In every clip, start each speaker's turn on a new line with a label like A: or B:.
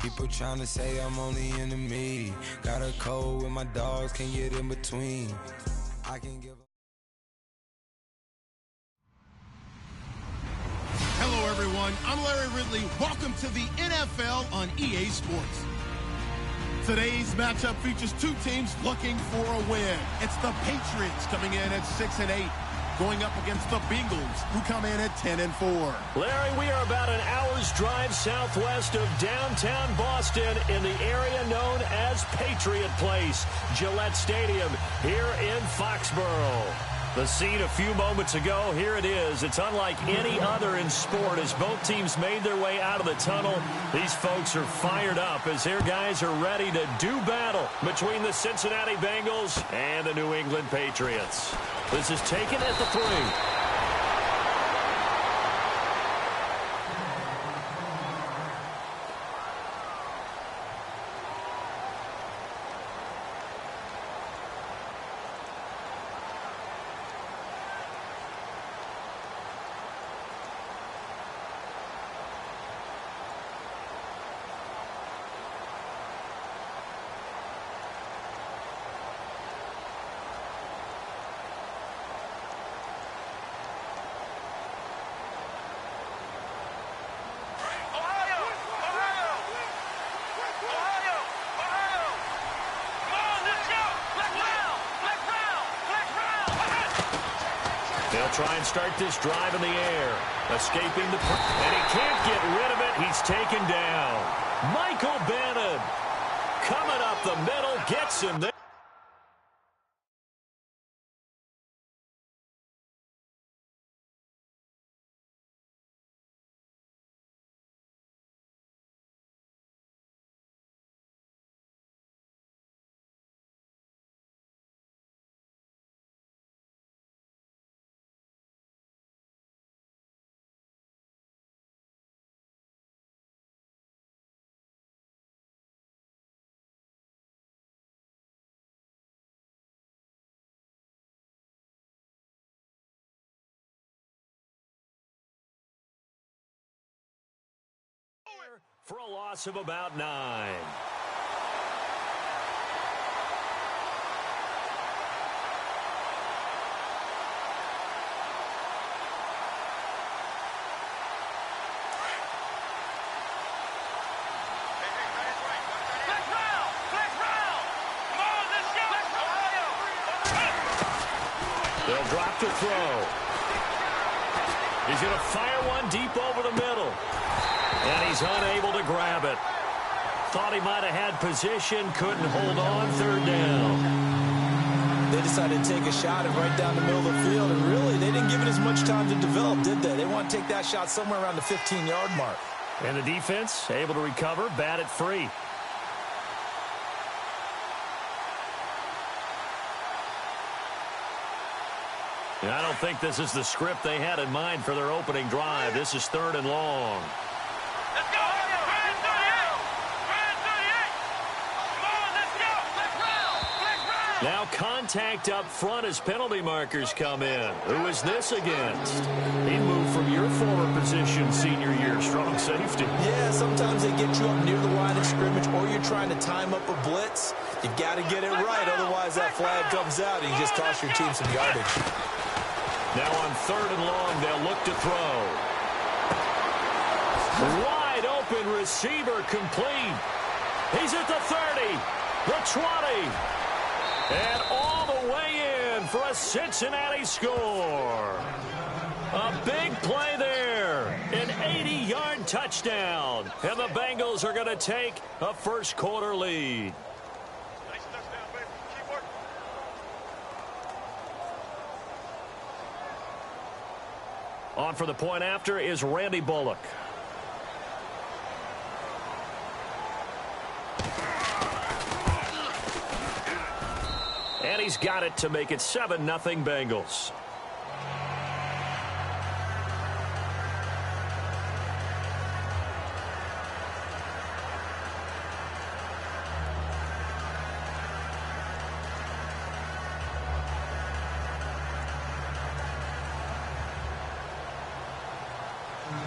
A: People trying to say I'm only in the me. Got a cold with my dogs, can't get in between. I can give.
B: Hello, everyone. I'm Larry Ridley. Welcome to the NFL on EA Sports. Today's matchup features two teams looking for a win. It's the Patriots coming in at 6-8, going up against the Bengals, who come in at 10-4.
C: Larry, we are about an hour's drive southwest of downtown Boston in the area known as Patriot Place, Gillette Stadium, here in Foxborough. The scene a few moments ago, here it is. It's unlike any other in sport as both teams made their way out of the tunnel. These folks are fired up as their guys are ready to do battle between the Cincinnati Bengals and the New England Patriots. This is taken at the 3. They'll try and start this drive in the air. Escaping the... And he can't get rid of it. He's taken down. Michael Bannon coming up the middle, gets him there. For a loss of about 9. They'll drop to throw. He's going to fire one deep over the middle. And he's unable to grab it. Thought he might have had position, couldn't hold on, 3rd down.
D: They decided to take a shot and right down the middle of the field, and really, they didn't give it as much time to develop, did they? They want to take that shot somewhere around the 15-yard mark.
C: And the defense able to recover, bat it free. And I don't think this is the script they had in mind for their opening drive. This is 3rd and long.
E: Let's go! Brand 38! Brand 38! Come on, let's go! Flex round!
C: Now contact up front as penalty markers come in. Who is this against? He moved from your former position senior year, strong safety.
D: Yeah, sometimes they get you up near the line of scrimmage or you're trying to time up a blitz. You've got to get it right, otherwise that flag comes out and you just cost your team some yardage.
C: Now on 3rd and long, they'll look to throw. Wide open receiver complete. He's at the 30, the 20, and all the way in for a Cincinnati score. A big play there, an 80-yard touchdown, and the Bengals are going to take a first-quarter lead. On for the point after is Randy Bullock. And he's got it to make it 7-0 Bengals.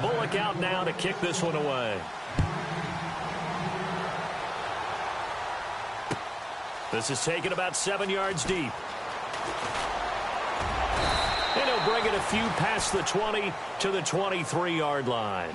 C: Bullock out now to kick this one away. This is taken about 7 yards deep. And he'll bring it a few past the 20 to the 23-yard line.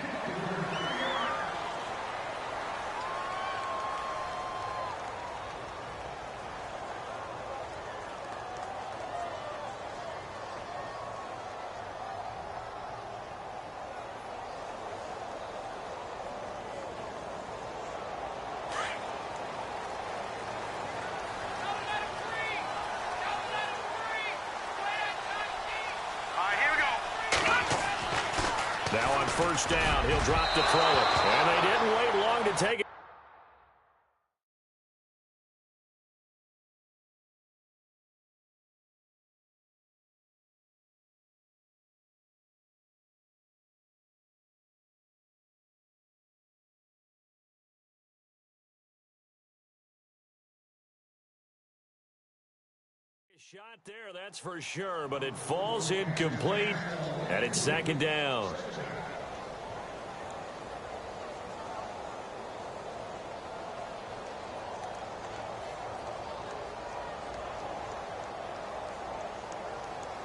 C: Now on first down, he'll drop to throw it. And they didn't wait long to take it. Shot there, that's for sure, but it falls incomplete, and it's second down.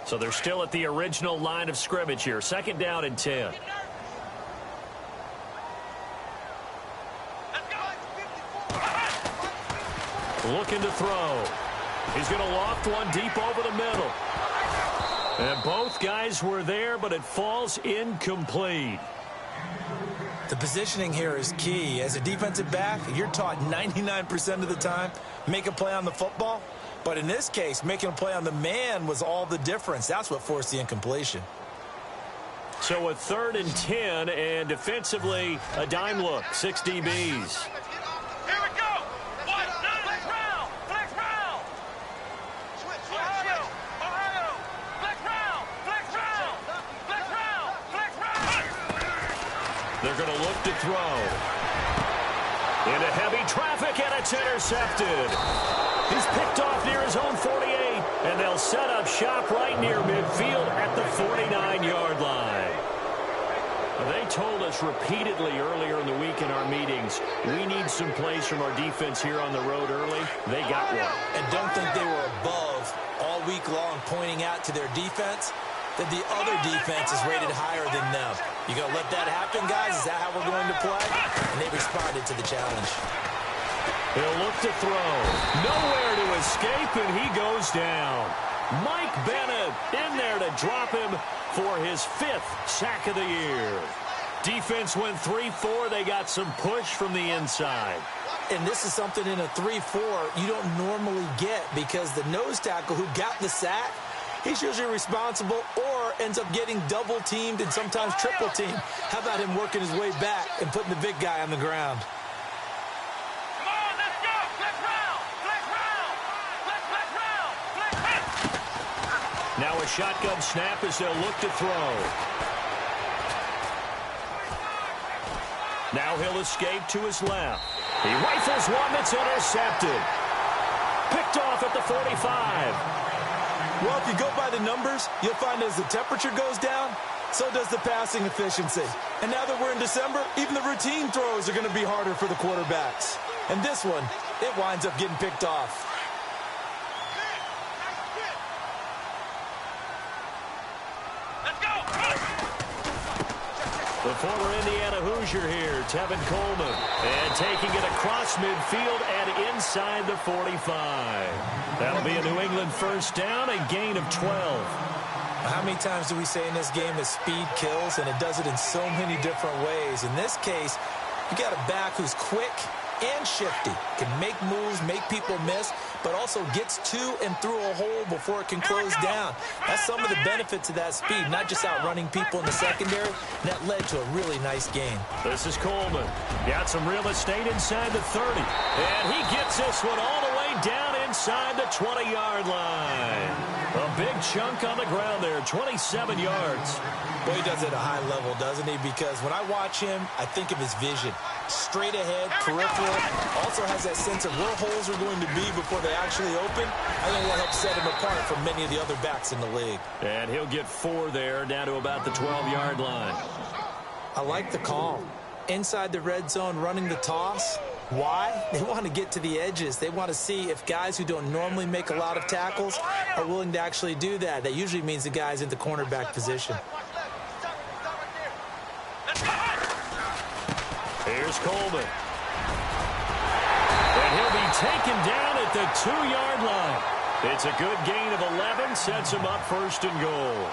C: So they're still at the original line of scrimmage here. Second down and 10. Looking to throw. He's going to loft one deep over the middle. And both guys were there, but it falls incomplete.
D: The positioning here is key. As a defensive back, you're taught 99% of the time, make a play on the football. But in this case, making a play on the man was all the difference. That's what forced the incompletion.
C: So a 3rd and 10, and defensively, a dime look, 6 DBs. They're going to look to throw. Into heavy traffic, and it's intercepted. He's picked off near his own 48, and they'll set up shop right near midfield at the 49-yard line. They told us repeatedly earlier in the week in our meetings, we need some plays from our defense here on the road early. They got one.
D: And don't think they were above all week long pointing out to their defense that the other defense is rated higher than them. You going to let that happen, guys? Is that how we're going to play? And they responded to the challenge.
C: He'll look to throw. Nowhere to escape, and he goes down. Mike Bennett in there to drop him for his 5th sack of the year. Defense went 3-4. They got some push from the inside.
D: And this is something in a 3-4 you don't normally get because the nose tackle who got the sack, he's usually responsible or ends up getting double-teamed and sometimes triple-teamed. How about him working his way back and putting the big guy on the ground?
E: Come on, let's go! Flex round! Flex round! Flex round! Flex!
C: Now a shotgun snap as they'll look to throw. Now he'll escape to his left. He rifles one that's intercepted. Picked off at the 45.
D: Well, if you go by the numbers, you'll find as the temperature goes down, so does the passing efficiency. And now that we're in December, even the routine throws are going to be harder for the quarterbacks. And this one, it winds up getting picked off.
E: Let's go!
C: The former Indiana Hoosier here, Tevin Coleman. And taking it across midfield and inside the 45. That'll be a New England first down, a gain of 12.
D: How many times do we say in this game that speed kills, and it does it in so many different ways? In this case, you got a back who's quick and shifty, can make moves, make people miss, but also gets to and through a hole before it can close down. That's some of the benefits of that speed, not just outrunning people in the secondary. And that led to a really nice game.
C: This is Coleman. Got some real estate inside the 30. And he gets this one all the way down inside the 20-yard line. A big chunk on the ground there, 27 yards.
D: Well, he does it at a high level, doesn't he? Because when I watch him, I think of his vision. Straight ahead, peripheral. Also has that sense of where holes are going to be before they actually open. I think that helps set him apart from many of the other backs in the league.
C: And he'll get 4 there, down to about the 12-yard line.
D: I like the call. Inside the red zone, running the toss. Why? They want to get to the edges. They want to see if guys who don't normally make a lot of tackles are willing to actually do that. That usually means the guy's in the cornerback position.
C: Here's Coleman. And he'll be taken down at the 2-yard line. It's a good gain of 11, sets him up 1st and goal.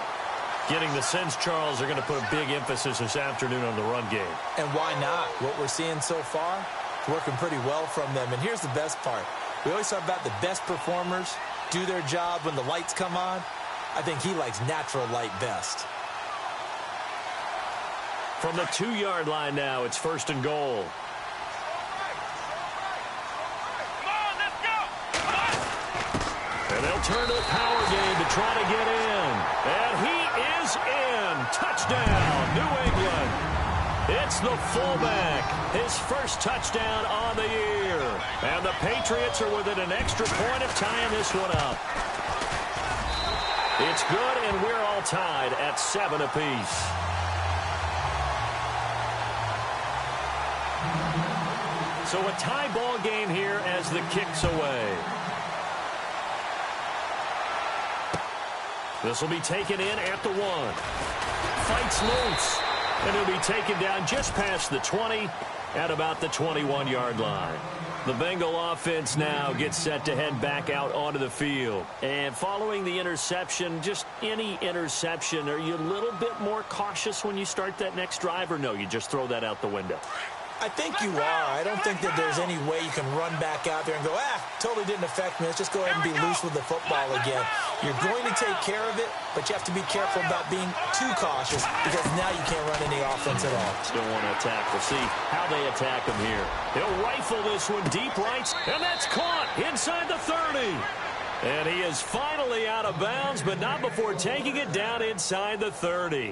C: Getting the sense, Charles, are going to put a big emphasis this afternoon on the run game. And why not? What we're seeing so far, working pretty well from them. And here's the best part. We always talk about the best performers do their job when the lights come on. I think he likes natural light best. From the 2-yard line now, it's 1st and goal. And they'll turn to the power game to try to get in. And he is in. Touchdown, New England. It's the fullback. His first touchdown on the year. And the Patriots are within an extra point of tying this one up. It's good, and we're all tied at 7 apiece. So a tie ball game here as the kick's away. This will be taken in at the 1. Fights loose. And he'll be taken down just past the 20 at about the 21-yard line. The Bengal offense now gets set to head back out onto the field. And following the interception, just any interception, are you a little bit more cautious when you start that next drive, or no, you just throw that out the window?
D: I think you are. I don't think that there's any way you can run back out there and go, totally didn't affect me. Let's just go ahead and be loose with the football again. You're going to take care of it, but you have to be careful about being too cautious because now you can't run any offense at all.
C: Still want to attack. We'll see how they attack him here. He'll rifle this one deep right, and that's caught inside the 30. And he is finally out of bounds, but not before taking it down inside the 30.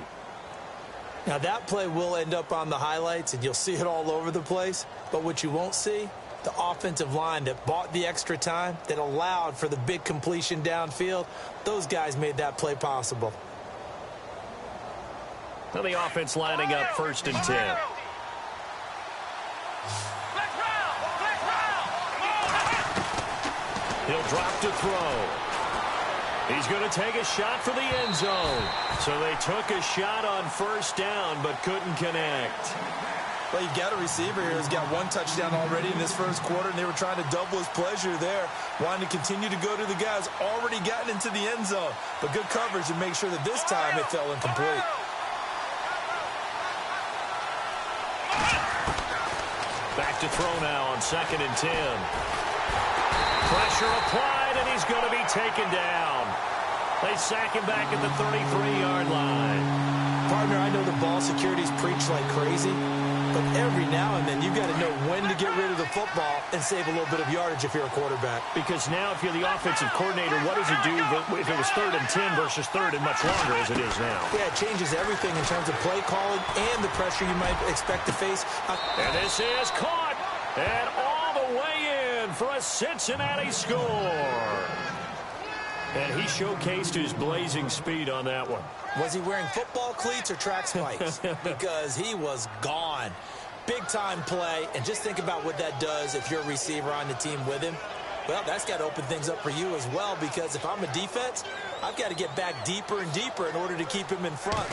D: Now, that play will end up on the highlights, and you'll see it all over the place. But what you won't see, the offensive line that bought the extra time, that allowed for the big completion downfield, those guys made that play possible.
C: Now the offense lining up 1st and 10. He'll drop to throw. He's going to take a shot for the end zone. So they took a shot on 1st down, but couldn't connect.
D: Well, you've got a receiver here who's got 1 touchdown already in this 1st quarter, and they were trying to double his pleasure there, wanting to continue to go to the guys already gotten into the end zone. But good coverage to make sure that this time it fell incomplete.
C: Back to throw now on 2nd and 10. Pressure applied, and he's going to be taken down. They sack him back at the 33-yard line.
D: Partner, I know the ball security's preached like crazy, but every now and then you've got to know when to get rid of the football and save a little bit of yardage if you're a quarterback.
C: Because now if you're the offensive coordinator, what does it do if it was 3rd and 10 versus 3rd and much longer as it is now?
D: Yeah, it changes everything in terms of play calling and the pressure you might expect to face.
C: And this is caught, and all the way in for a Cincinnati score. And he showcased his blazing speed on that one.
D: Was he wearing football cleats or track spikes? Because he was gone. Big-time play, and just think about what that does if you're a receiver on the team with him. Well, that's got to open things up for you as well, because if I'm a defense, I've got to get back deeper and deeper in order to keep him in front.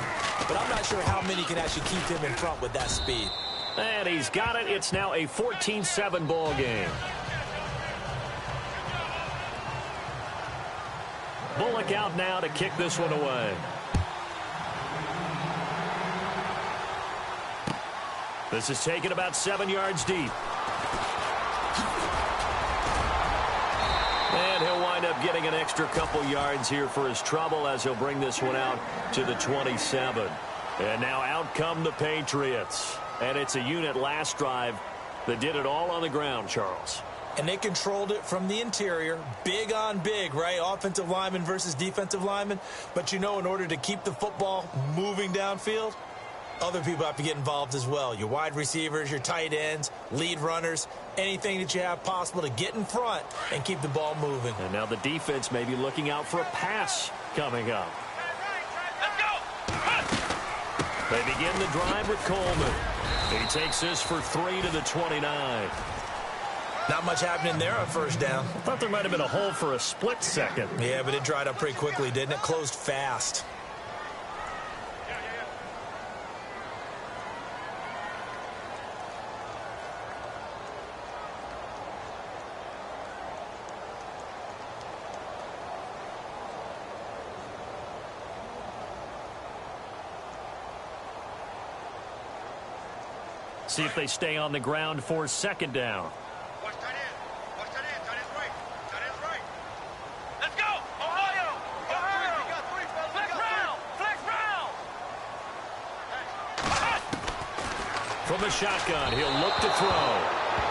D: But I'm not sure how many can actually keep him in front with that speed.
C: And he's got it. It's now a 14-7 ball game. Bullock out now to kick this one away. This is taken about 7 yards deep. And he'll wind up getting an extra couple yards here for his trouble as he'll bring this one out to the 27. And now out come the Patriots. And it's a unit last drive that did it all on the ground, Charles.
D: And they controlled it from the interior, big on big, right? Offensive lineman versus defensive lineman. But, you know, in order to keep the football moving downfield, other people have to get involved as well. Your wide receivers, your tight ends, lead runners, anything that you have possible to get in front and keep the ball moving.
C: And now the defense may be looking out for a pass coming up. They begin the drive with Coleman. He takes this for 3 to the 29.
D: Not much happening there on first down.
C: I thought there might have been a hole for a split second.
D: Yeah, but it dried up pretty quickly, didn't it? Closed fast.
C: See if they stay on the ground for second down.
E: Watch tight end. Watch tight end. Tight end's right. Tight end's right. Let's go. Ohio. Ohio. We got three, fellas. Flex round. Flex round.
C: From the shotgun, he'll look to throw.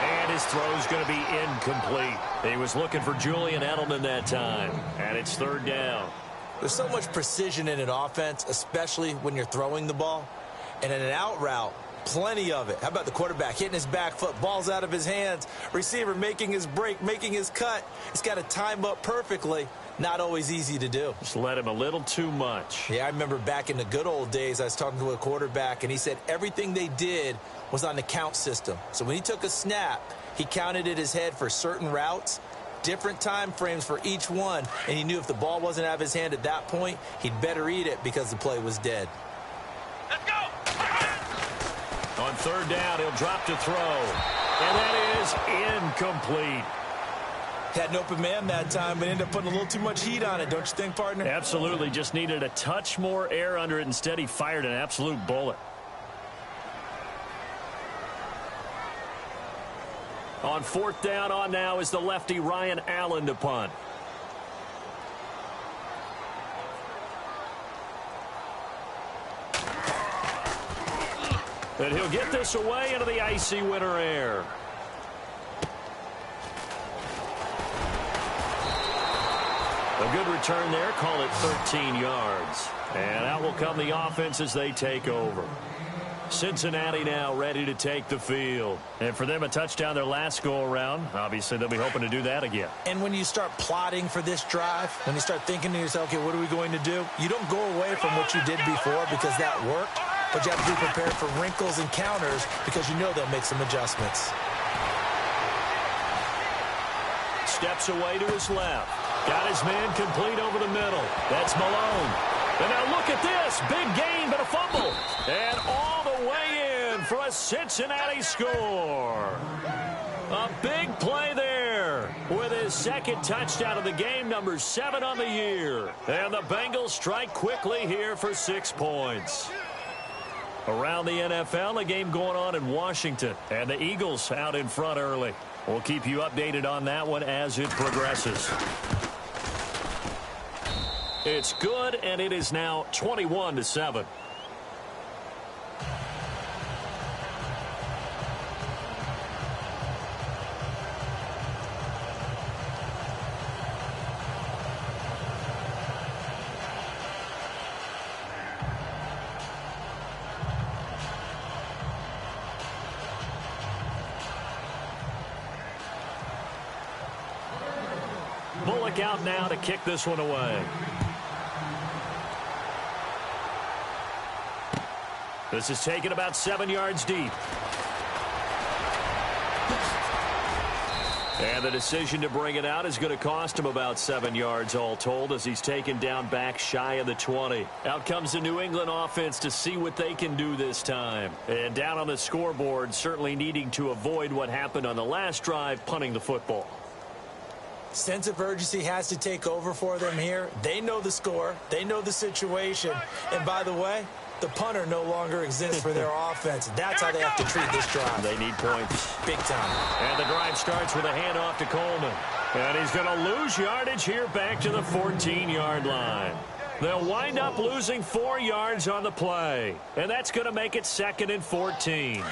C: And his throw's going to be incomplete. He was looking for Julian Edelman that time. And it's third down.
D: There's so much precision in an offense, especially when you're throwing the ball. And in an out route, plenty of it. How about the quarterback hitting his back foot, balls out of his hands, receiver making his break, making his cut. He's got to time up perfectly. Not always easy to do.
C: Just let him a little too much.
D: Yeah, I remember back in the good old days, I was talking to a quarterback, and he said everything they did was on the count system. So when he took a snap, he counted in his head for certain routes, different time frames for each one, and he knew if the ball wasn't out of his hand at that point, he'd better eat it because the play was dead.
E: Let's go.
C: On third down, he'll drop to throw. And that is incomplete.
D: Had an open man that time, but ended up putting a little too much heat on it, don't you think, partner?
C: Absolutely. Just needed a touch more air under it. Instead, he fired an absolute bullet. On fourth down, on now is the lefty Ryan Allen to punt. And he'll get this away into the icy winter air. A good return there. Call it 13 yards. And out will come the offense as they take over. Cincinnati now ready to take the field. And for them, a touchdown their last go-around. Obviously, they'll be hoping to do that again.
D: And when you start plotting for this drive, when you start thinking to yourself, okay, what are we going to do? You don't go away from what you did before because that worked. But you have to be prepared for wrinkles and counters because you know they'll make some adjustments.
C: Steps away to his left. Got his man complete over the middle. That's Malone. And now look at this. Big gain, but a fumble. And all the way in for a Cincinnati score. A big play there with his second touchdown of the game, number 7 on the year. And the Bengals strike quickly here for 6 points. Around the NFL, a game going on in Washington. And the Eagles out in front early. We'll keep you updated on that one as it progresses. It's good, and it is now 21-7. Bullock out now to kick this one away. This is taken about 7 yards deep. And the decision to bring it out is going to cost him about 7 yards all told as he's taken down back shy of the 20. Out comes the New England offense to see what they can do this time. And down on the scoreboard, certainly needing to avoid what happened on the last drive, punting the football.
D: Sense of urgency has to take over for them here. They know the score. They know the situation. And by the way, the punter no longer exists for their offense. That's how they have to treat this drive.
C: They need points.
D: Big time.
C: And the drive starts with a handoff to Coleman. And he's going to lose yardage here back to the 14-yard line. They'll wind up losing 4 yards on the play. And that's going to make it 2nd and 14.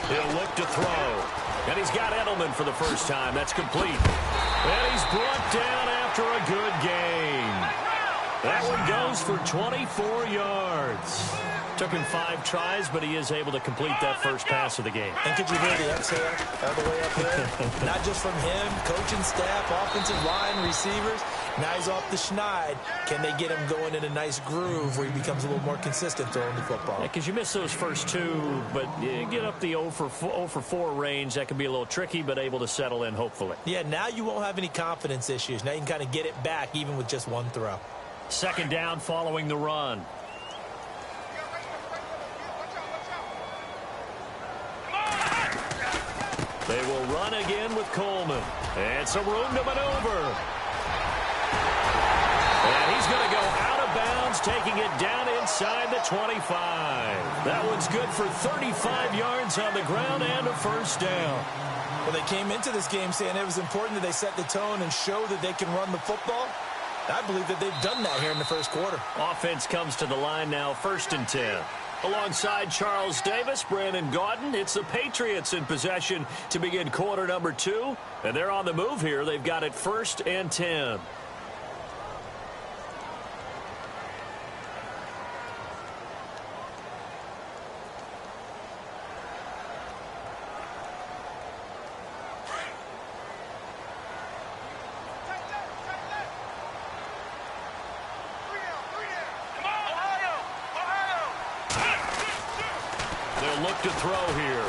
C: He'll look to throw. And he's got Edelman for the first time. That's complete. And he's brought down after a good gain. That one goes for 24 yards. Took him 5 tries, but he is able to complete that first pass of the game.
D: And could you hear the exhale all the way up there? Not just from him, coaching staff, offensive line, receivers. Now he's off the schneid. Can they get him going in a nice groove where he becomes a little more consistent throwing the football?
C: Yeah, because you miss those first two, but you get up the 0 for 4 range. That can be a little tricky, but able to settle in, hopefully.
D: Yeah, now you won't have any confidence issues. Now you can kind of get it back even with just one throw.
C: Second down following the run. They will run again with Coleman. And some room to maneuver. And he's going to go out of bounds, taking it down inside the 25. That one's good for 35 yards on the ground and a first down.
D: Well, they came into this game saying it was important that they set the tone and show that they can run the football. I believe that they've done that here in the first quarter.
C: Offense comes to the line now, 1st and 10. Alongside Charles Davis, Brandon Gaudin, it's the Patriots in possession to begin quarter number 2. And they're on the move here. They've got it 1st and 10. Look to throw here.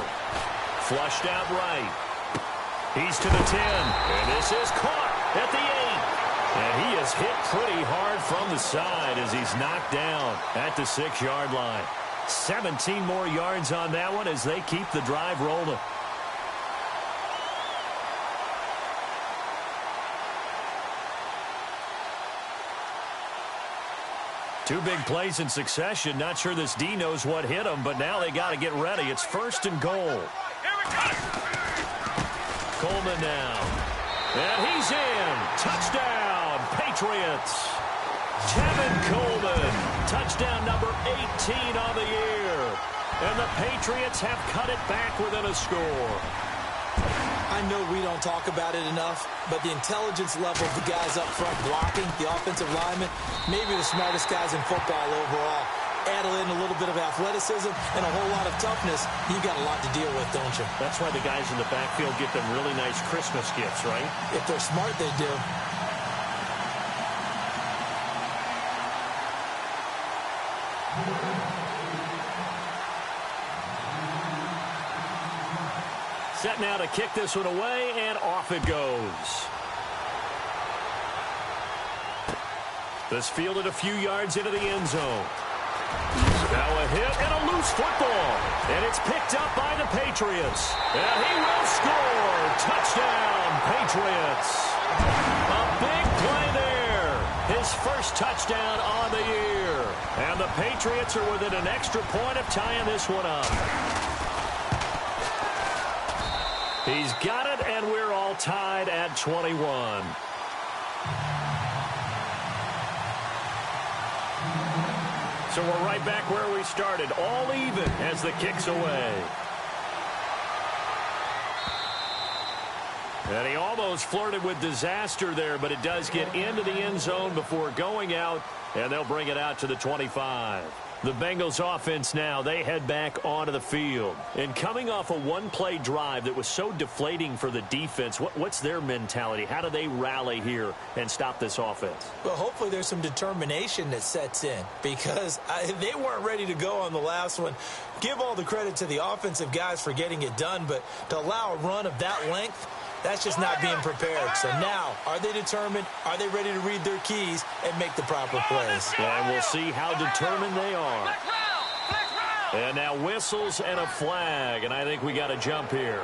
C: Flushed out right. He's to the 10. And this is caught at the 8. And he is hit pretty hard from the side as he's knocked down at the 6-yard line. 17 more yards on that one as they keep the drive rolling. Two big plays in succession. Not sure this D knows what hit him, but now they got to get ready. It's 1st and goal. Coleman now. And he's in. Touchdown, Patriots. Tevin Coleman. Touchdown number 18 on the year. And the Patriots have cut it back within a score.
D: I know we don't talk about it enough, but the intelligence level of the guys up front blocking, the offensive linemen, maybe the smartest guys in football overall. Add in a little bit of athleticism and a whole lot of toughness, you got a lot to deal with, don't you?
C: That's why the guys in the backfield get them really nice Christmas gifts, right?
D: If they're smart, they do.
C: Set now to kick this one away, and off it goes. This fielded a few yards into the end zone. Now a hit and a loose football. And it's picked up by the Patriots. And he will score. Touchdown, Patriots. A big play there. His first touchdown on the year. And the Patriots are within an extra point of tying this one up. He's got it, and we're all tied at 21. So we're right back where we started, all even as the kick's away. And he almost flirted with disaster there, but it does get into the end zone before going out, and they'll bring it out to the 25. The Bengals offense now, they head back onto the field. And coming off a one-play drive that was so deflating for the defense, what's their mentality? How do they rally here and stop this offense?
D: Well, hopefully there's some determination that sets in because they weren't ready to go on the last one. Give all the credit to the offensive guys for getting it done, but to allow a run of that length, that's just not being prepared. So now, are they determined? Are they ready to read their keys and make the proper plays?
C: And we'll see how determined they are. And now whistles and a flag, and I think we got a jump here.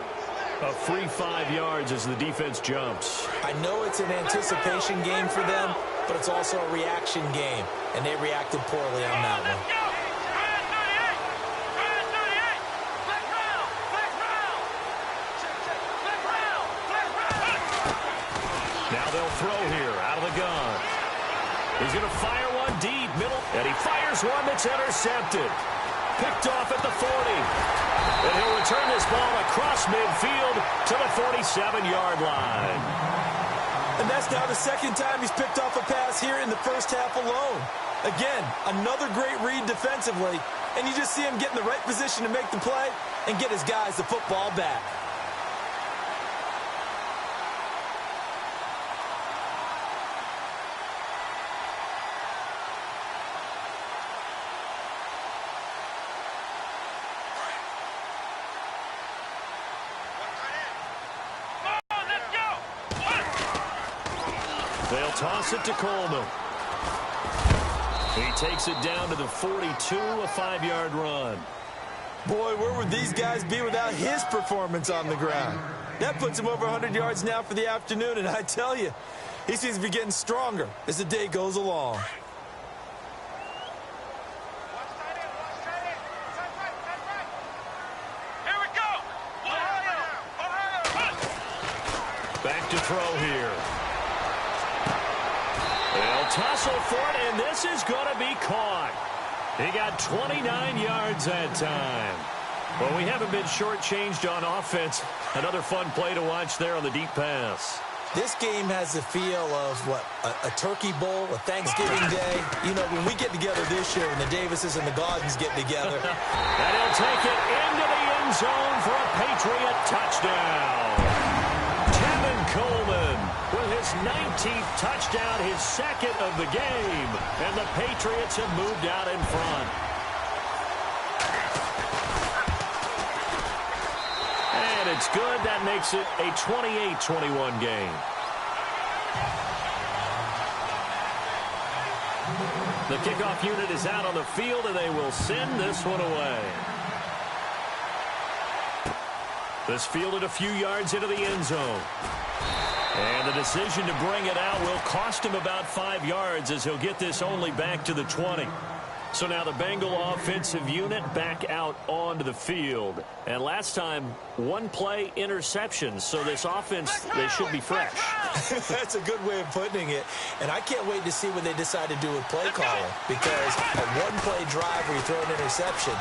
C: A free 5 yards as the defense jumps.
D: I know it's an anticipation game for them, but it's also a reaction game, and they reacted poorly on that one.
C: Now they'll throw here out of the gun. He's going to fire one deep, middle, and he fires one that's intercepted. Picked off at the 40. And he'll return this ball across midfield to the 47-yard line.
D: And that's now the second time he's picked off a pass here in the first half alone. Again, another great read defensively, and you just see him get in the right position to make the play and get his guys the football back.
C: toss it to Coleman. He takes it down to the 42, a 5-yard run.
D: Boy, where would these guys be without his performance on the ground? That puts him over 100 yards now for the afternoon, and I tell you, he seems to be getting stronger as the day goes along.
E: Here we go.
C: Back to throw here. They'll tussle for it, and this is going to be caught. He got 29 yards that time. Well, we haven't been shortchanged on offense. Another fun play to watch there on the deep pass.
D: This game has the feel of, what, a turkey bowl, a Thanksgiving day. You know, when we get together this year, when the Davises and the Gaudens get together.
C: And he'll take it into the end zone for a Patriot touchdown. Tevin Coleman with his 19th touchdown, his second of the game. And the Patriots have moved out in front. And it's good. That makes it a 28-21 game. The kickoff unit is out on the field, and they will send this one away. This fielded a few yards into the end zone. And the decision to bring it out will cost him about 5 yards as he'll get this only back to the 20. So now the Bengal offensive unit back out onto the field. And last time, one play interception. So this offense, they should be fresh.
D: That's a good way of putting it. And I can't wait to see what they decide to do with play calling. Because a one-play drive where you throw an interception,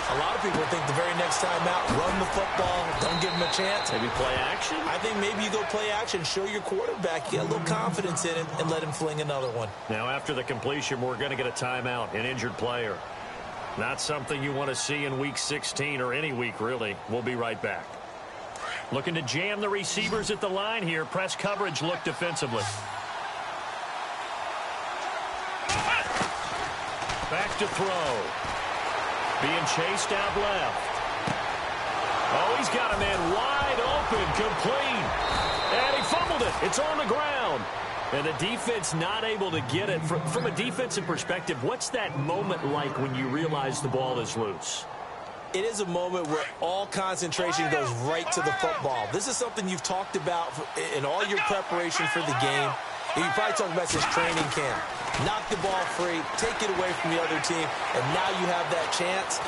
D: a lot of people think the very next time out, run the football, don't give him a chance.
C: Maybe play action?
D: I think maybe you go play action, show your quarterback, you get a little confidence in him, and let him fling another one.
C: Now, after the completion, we're going to get a timeout, an injured player. Not something you want to see in Week 16 or any week, really. We'll be right back. Looking to jam the receivers at the line here. Press coverage look defensively. Back to throw. Being chased out left. Oh, he's got a man wide open, complete. And he fumbled it. It's on the ground. And the defense not able to get it. From a defensive perspective, what's that moment like when you realize the ball is loose?
D: It is a moment where all concentration goes right to the football. This is something you've talked about in all your preparation for the game. You probably talked about this training camp. Knock the ball free, take it away from the other team, and now you have that chance.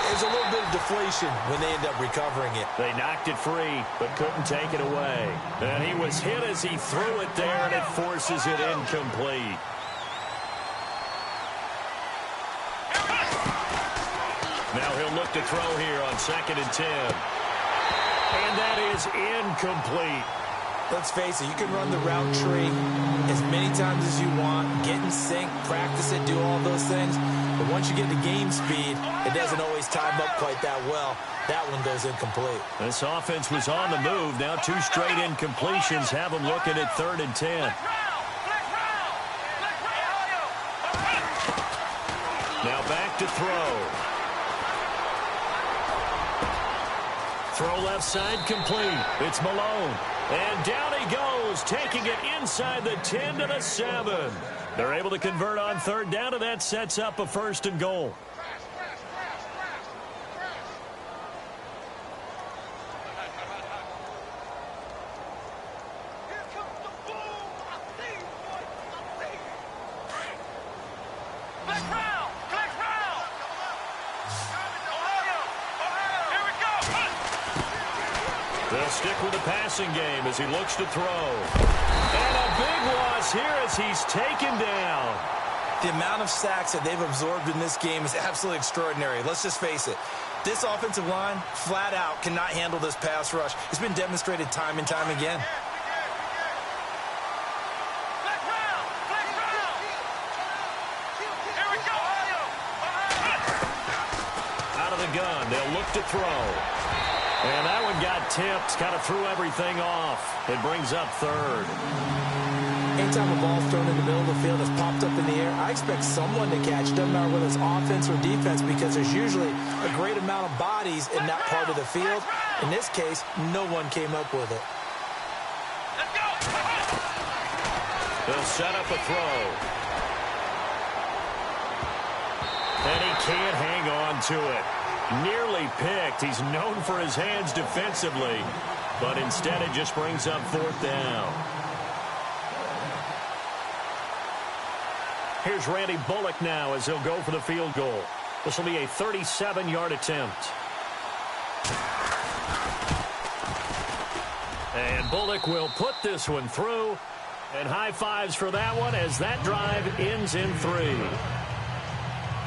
D: There's a little bit of deflation when they end up recovering it.
C: They knocked it free, but couldn't take it away. And he was hit as he threw it there, and it forces it incomplete. Now he'll look to throw here on 2nd and 10. And that is incomplete.
D: Let's face it, you can run the route tree as many times as you want, get in sync, practice it, do all those things. But once you get to game speed, it doesn't always time up quite that well. That one goes incomplete.
C: This offense was on the move. Now 2 straight incompletions have them looking at 3rd and 10. Now back to throw. Throw left side complete. It's Malone. And down he goes, taking it inside the 10 to the 7. They're able to convert on 3rd down, and that sets up a 1st and goal. They'll stick with the passing game as he looks to throw. And a big loss here as he's taken down.
D: The amount of sacks that they've absorbed in this game is absolutely extraordinary. Let's just face it. This offensive line, flat out, cannot handle this pass rush. It's been demonstrated time and time again.
C: Out of the gun, they'll look to throw. And that one got tipped, kind of threw everything off. It brings up 3rd.
D: Anytime a ball's thrown in the middle of the field, it's popped up in the air, I expect someone to catch it, doesn't matter whether it's offense or defense, because there's usually a great amount of bodies in that part of the field. In this case, no one came up with it.
C: He'll set up a throw. And he can't hang on to it. Nearly picked. He's known for his hands defensively, but instead it just brings up 4th down. Here's Randy Bullock now as he'll go for the field goal. This will be a 37-yard attempt. And Bullock will put this one through. And high fives for that one as that drive ends in 3.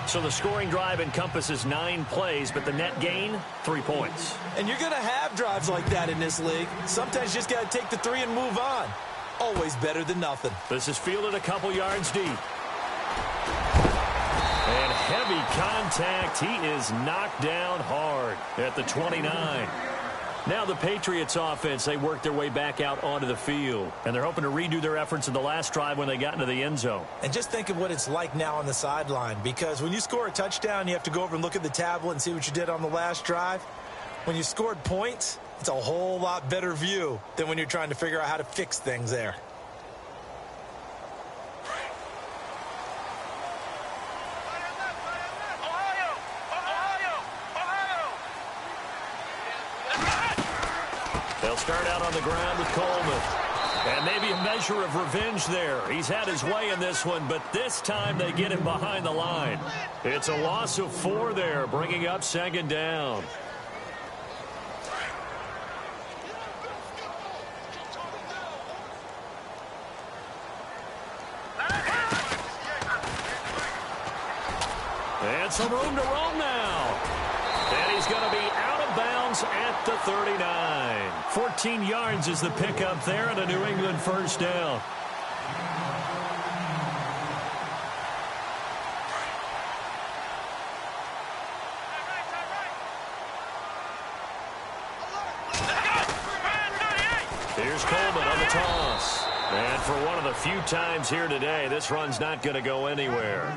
C: So the scoring drive encompasses 9 plays, but the net gain, 3 points.
D: And you're going to have drives like that in this league. Sometimes you just got to take the 3 and move on. Always better than nothing.
C: This is fielded a couple yards deep. And heavy contact. He is knocked down hard at the 29. Now the Patriots offense, they work their way back out onto the field. And they're hoping to redo their efforts in the last drive when they got into the end zone.
D: And just think of what it's like now on the sideline. Because when you score a touchdown, you have to go over and look at the tablet and see what you did on the last drive. When you scored points, it's a whole lot better view than when you're trying to figure out how to fix things there.
C: They'll start out on the ground with Coleman. And maybe a measure of revenge there. He's had his way in this one, but this time they get him behind the line. It's a loss of 4 there, bringing up 2nd down. And some room to roam now. And he's going to be out of bounds at the 39. 14 yards is the pickup there and a New England 1st down. Here's Coleman on the toss. And for one of the few times here today, this run's not going to go anywhere.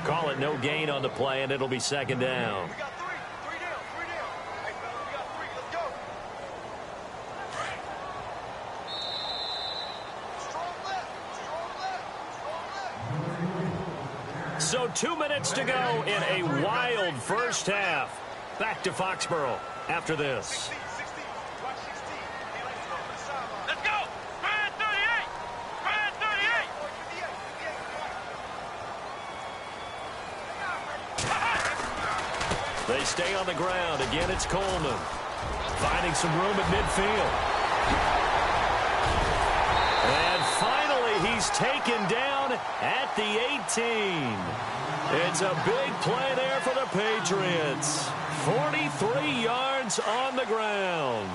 C: Call it no gain on the play, and it'll be 2nd down. So 2 minutes to go in a wild first half. Back to Foxborough after this.
E: Let's go! Brand 38! Brand 38!
C: They stay on the ground. Again, it's Coleman. Finding some room at midfield. And finally, he's taken down at the 18. It's a big play there for the Patriots. 43 yards on the ground.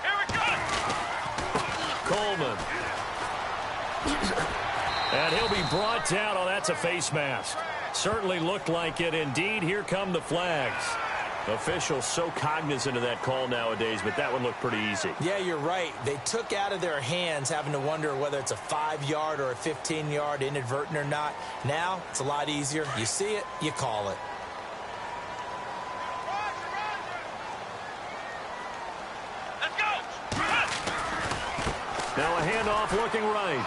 E: Here it comes!
C: Coleman. And he'll be brought down. Oh, that's a face mask. Certainly looked like it. Indeed, here come the flags. Officials so cognizant of that call nowadays, but that one looked pretty easy.
D: Yeah, you're right. They took out of their hands having to wonder whether it's a 5-yard or a 15-yard inadvertent or not. Now, it's a lot easier. You see it, you call it.
E: Let's go!
C: Now a handoff looking right.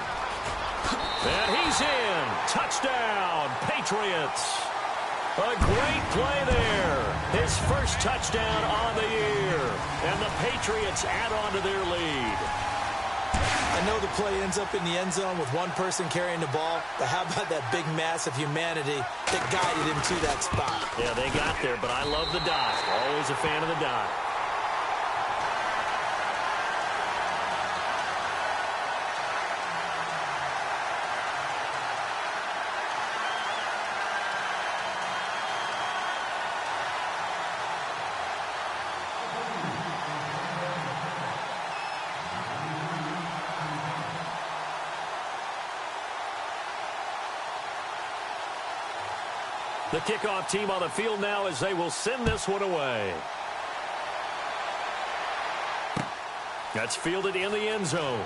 C: And he's in. Touchdown, Patriots. A great play there. His first touchdown on the year. And the Patriots add on to their lead.
D: I know the play ends up in the end zone with one person carrying the ball, but how about that big mass of humanity that guided him to that spot?
C: Yeah, they got there, but I love the dive. Always a fan of the dive. The kickoff team on the field now as they will send this one away. That's fielded in the end zone.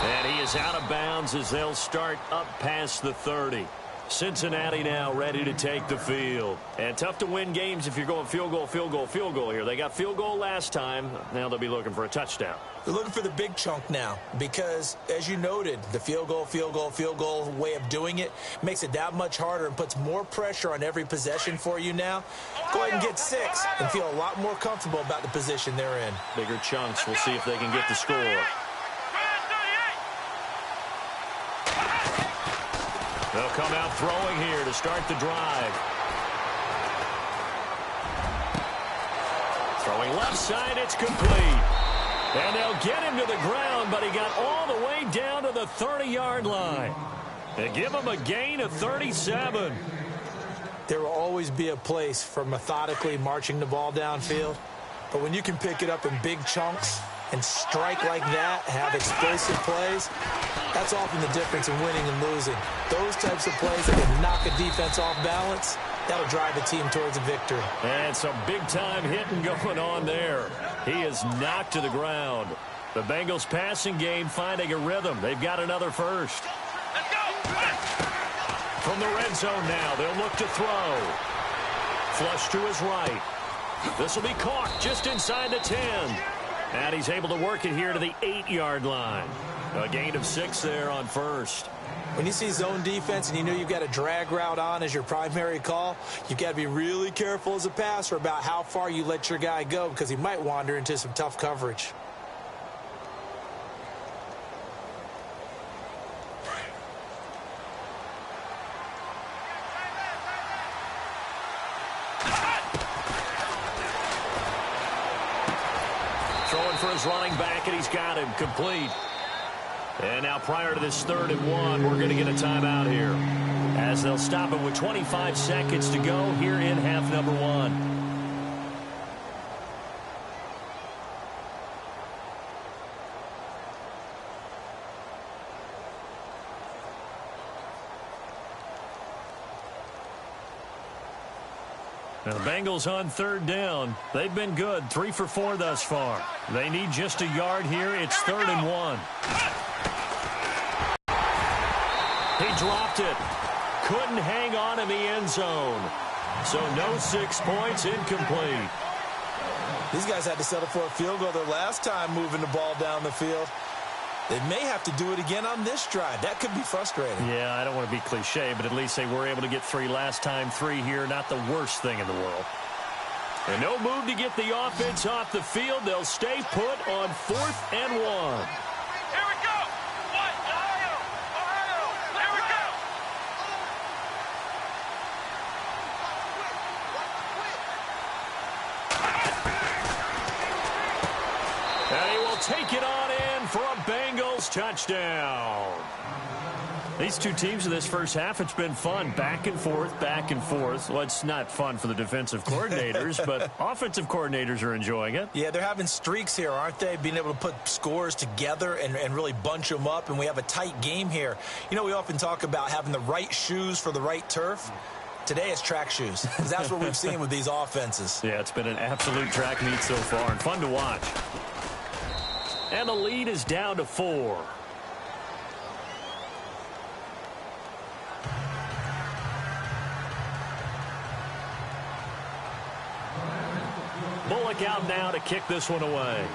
C: And he is out of bounds as they'll start up past the 30. Cincinnati now ready to take the field. And tough to win games if you're going field goal, field goal, field goal here. They got field goal last time. Now they'll be looking for a touchdown.
D: They're looking for the big chunk now because, as you noted, the field goal way of doing it makes it that much harder and puts more pressure on every possession for you now. Go ahead and get 6 and feel a lot more comfortable about the position they're in.
C: Bigger chunks. We'll see if they can get the score. They'll come out throwing here to start the drive. Throwing left side, it's complete. And they'll get him to the ground, but he got all the way down to the 30-yard line. They give him a gain of 37.
D: There will always be a place for methodically marching the ball downfield. But when you can pick it up in big chunks and strike like that, have explosive plays, that's often the difference in winning and losing. Those types of plays that can knock a defense off balance, that'll drive a team towards a victory.
C: And some big-time hitting going on there. He is knocked to the ground. The Bengals passing game finding a rhythm. They've got another first.
E: Let's go!
C: From the red zone now, they'll look to throw. Flush to his right. This will be caught just inside the 10. And he's able to work it here to the 8-yard line. A gain of 6 there on first.
D: When you see zone defense and you know you've got a drag route on as your primary call, you've got to be really careful as a passer about how far you let your guy go because he might wander into some tough coverage.
C: Throwing for his running back, and he's got him complete. And now prior to this 3rd and 1, we're going to get a timeout here as they'll stop it with 25 seconds to go here in half number 1. Now the Bengals on 3rd down. They've been good, 3 for 4 thus far. They need just a yard here. It's 3rd and 1. He dropped it. Couldn't hang on in the end zone. So no 6 points, incomplete.
D: These guys had to settle for a field goal their last time moving the ball down the field. They may have to do it again on this drive. That could be frustrating.
C: Yeah, I don't want to be cliche, but at least they were able to get 3 last time. 3 here, not the worst thing in the world. And no move to get the offense off the field. They'll stay put on 4th and 1.
E: Here we go! What? Ohio! Ohio! Here we go!
C: And he will take it on in for a Bengals touchdown. These two teams in this first half, it's been fun. Back and forth, back and forth. Well, it's not fun for the defensive coordinators, but offensive coordinators are enjoying it.
D: Yeah, they're having streaks here, aren't they? Being able to put scores together and really bunch them up, and we have a tight game here. You know, we often talk about having the right shoes for the right turf. Today it's track shoes, because that's what we've seen with these offenses.
C: Yeah, it's been an absolute track meet so far, and fun to watch. And the lead is down to 4. Bullock out now to kick this one away.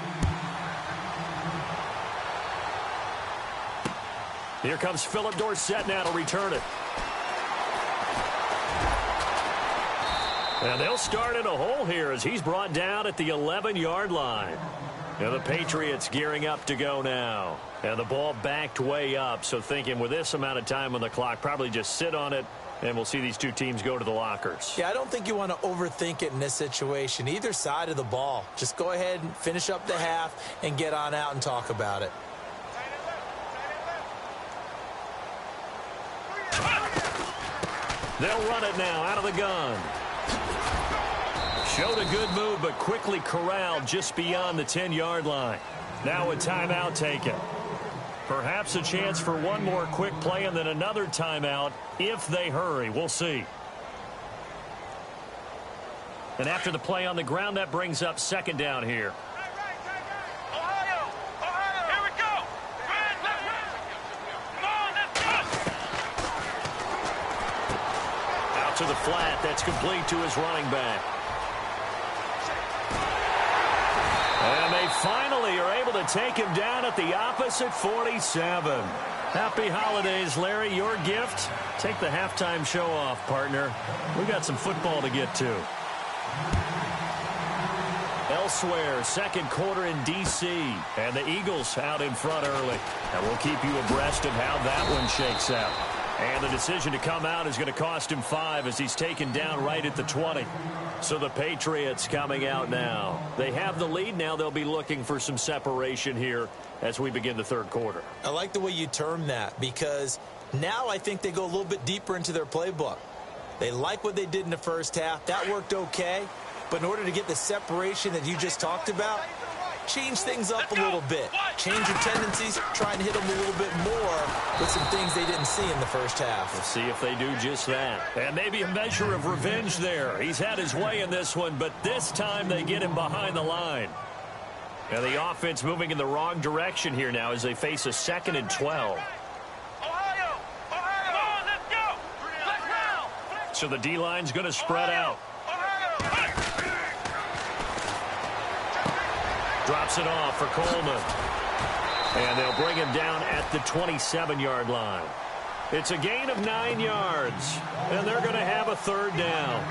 C: Here comes Philip Dorsett now to return it. And they'll start in a hole here as he's brought down at the 11-yard line. Now the Patriots gearing up to go now. And the ball backed way up, so thinking with this amount of time on the clock, probably just sit on it, and we'll see these two teams go to the lockers.
D: Yeah, I don't think you want to overthink it in this situation. Either side of the ball. Just go ahead and finish up the half and get on out and talk about it.
C: They'll run it now out of the gun. Showed a good move, but quickly corralled just beyond the 10-yard line. Now a timeout taken. Perhaps a chance for one more quick play and then another timeout if they hurry. We'll see. And after the play on the ground, that brings up 2nd down here.
E: Ohio! Ohio! Here we go! Come on, let's go!
C: to the flat. That's complete to his running back. And they finally are able to take him down at the opposite 47. Happy holidays, Larry. Your gift? Take the halftime show off, partner. We got some football to get to. Elsewhere, second quarter in D.C. And the Eagles out in front early. And we'll keep you abreast of how that one shakes out. And the decision to come out is going to cost him 5 as he's taken down right at the 20. So the Patriots coming out now. They have the lead now. They'll be looking for some separation here as we begin the third quarter.
D: I like the way you term that because now I think they go a little bit deeper into their playbook. They like what they did in the first half. That worked okay. But in order to get the separation that you just talked about, change things up a little bit. Change your tendencies, try and hit them a little bit more with some things they didn't see in the first half.
C: We'll see if they do just that. And maybe a measure of revenge there. He's had his way in this one, but this time they get him behind the line. And the offense moving in the wrong direction here now as they face a 2nd and 12.
E: Ohio! Come on, let's go! Flex now!
C: So the D-line's going to spread out. Drops it off for Coleman. And they'll bring him down at the 27-yard line. It's a gain of 9 yards. And they're going to have a third down.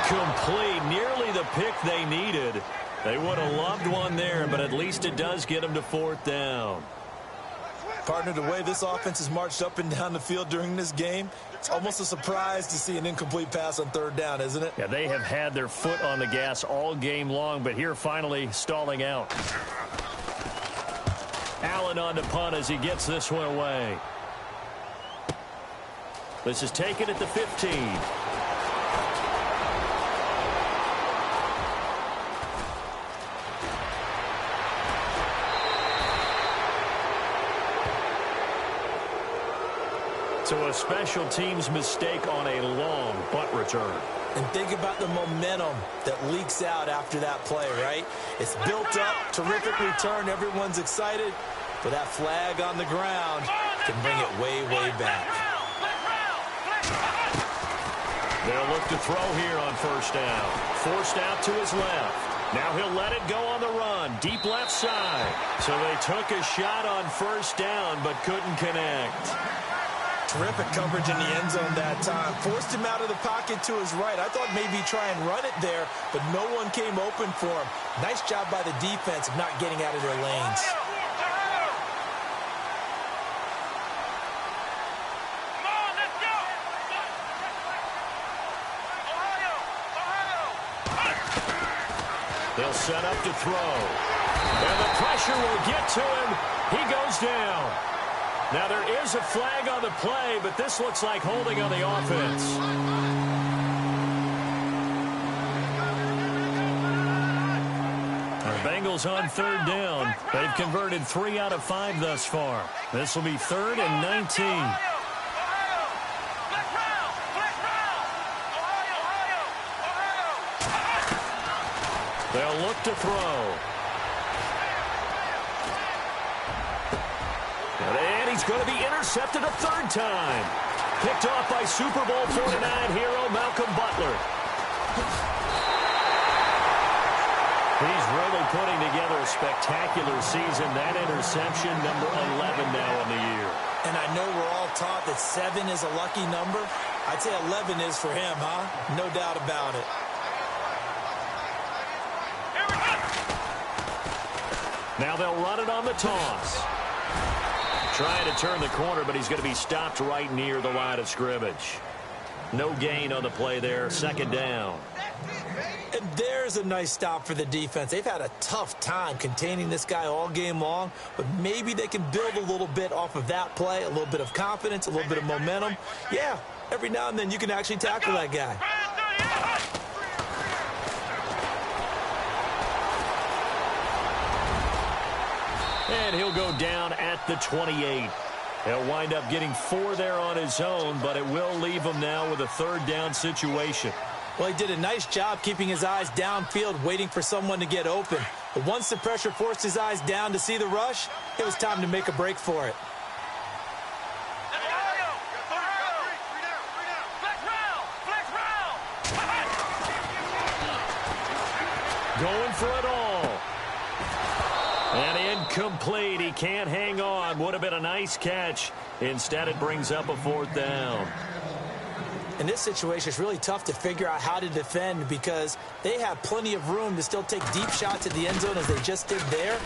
C: Complete, nearly the pick they needed. They would have loved one there, but at least it does get them to 4th down.
D: Partner, the way this offense has marched up and down the field during this game, it's almost a surprise to see an incomplete pass on 3rd down, isn't it?
C: Yeah, they have had their foot on the gas all game long, but here finally stalling out. Allen on the punt as he gets this one away. This is taken at the 15. So a special teams mistake on a long punt return.
D: And think about the momentum that leaks out after that play, right? It's built up, terrific return, everyone's excited, but that flag on the ground can bring it way, way back.
C: They'll look to throw here on 1st down. Forced out to his left. Now he'll let it go on the run, deep left side. So they took a shot on 1st down, but couldn't connect.
D: Terrific coverage in the end zone that time. Forced him out of the pocket to his right. I thought maybe try and run it there, but no one came open for him. Nice job by the defense of not getting out of their lanes.
C: They'll set up to throw. And the pressure will get to him. He goes down. Now there is a flag on the play, but this looks like holding on the offense. The Bengals on 3rd down. They've converted 3 out of 5 thus far. This will be 3rd and 19. They'll look to throw. And he's going to be intercepted a 3rd time. Picked off by Super Bowl 49 hero Malcolm Butler. He's really putting together a spectacular season. That interception, number 11 now on the year.
D: And I know we're all taught that 7 is a lucky number. I'd say 11 is for him, huh? No doubt about it.
C: Now they'll run it on the toss. Trying to turn the corner, but he's going to be stopped right near the line of scrimmage. No gain on the play there. 2nd down.
D: And there's a nice stop for the defense. They've had a tough time containing this guy all game long, but maybe they can build a little bit off of that play, a little bit of confidence, a little bit of momentum. Yeah, every now and then you can actually tackle that guy.
C: And he'll go down at the 28. He'll wind up getting 4 there on his own, but it will leave him now with a third down situation.
D: Well, he did a nice job keeping his eyes downfield, waiting for someone to get open. But once the pressure forced his eyes down to see the rush, it was time to make a break for it.
C: Going for it all. And incomplete. He can't hang on. Would have been a nice catch. Instead, it brings up a 4th down.
D: In this situation, it's really tough to figure out how to defend because they have plenty of room to still take deep shots at the end zone as they just did there.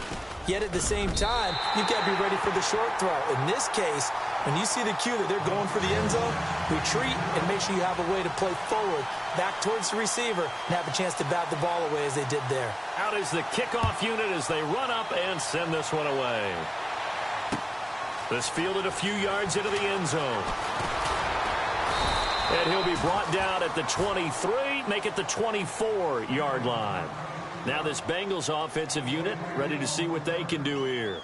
D: Yet at the same time, you've got to be ready for the short throw. In this case, when you see the cue that they're going for the end zone, retreat and make sure you have a way to play forward, back towards the receiver, and have a chance to bat the ball away as they did there.
C: Out is the kickoff unit as they run up and send this one away. This fielded a few yards into the end zone. And he'll be brought down at the 23, make it the 24-yard line. Now this Bengals offensive unit ready to see what they can do here.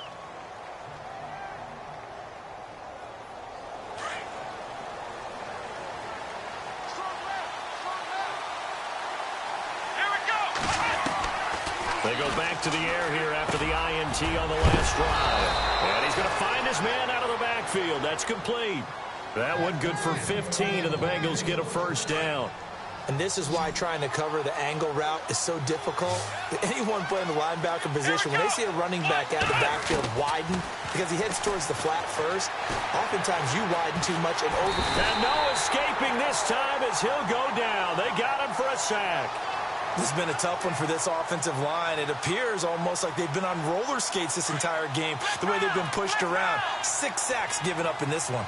C: They go back to the air here after the INT on the last drive. And he's going to find his man out of the backfield. That's complete. That one good for 15, and the Bengals get a first down.
D: And this is why trying to cover the angle route is so difficult. Anyone playing the linebacker position, when they see a running back out of the backfield widen because he heads towards the flat first, oftentimes you widen too much and over.
C: And no escaping this time as he'll go down. They got him for a sack.
D: This has been a tough one for this offensive line. It appears almost like they've been on roller skates this entire game, the way they've been pushed around. 6 sacks given up in this one.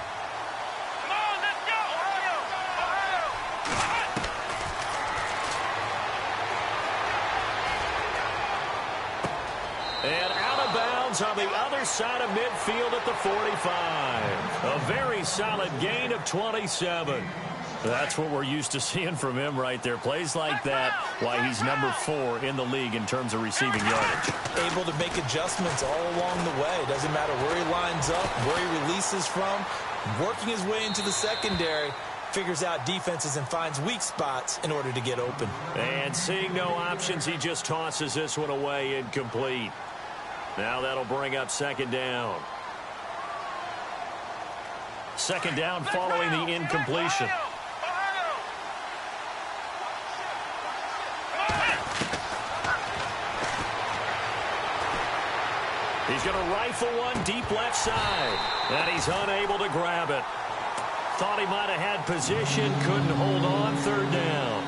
C: And out of bounds on the other side of midfield at the 45. A very solid gain of 27. That's what we're used to seeing from him right there. Plays like that, why he's number 4 in the league in terms of receiving yardage.
D: Able to make adjustments all along the way. Doesn't matter where he lines up, where he releases from. Working his way into the secondary. Figures out defenses and finds weak spots in order to get open.
C: And seeing no options, he just tosses this one away, incomplete. Now that'll bring up second down. Second down following the incompletion. He's going to rifle one deep left side. And he's unable to grab it. Thought he might have had position, couldn't hold on, third down.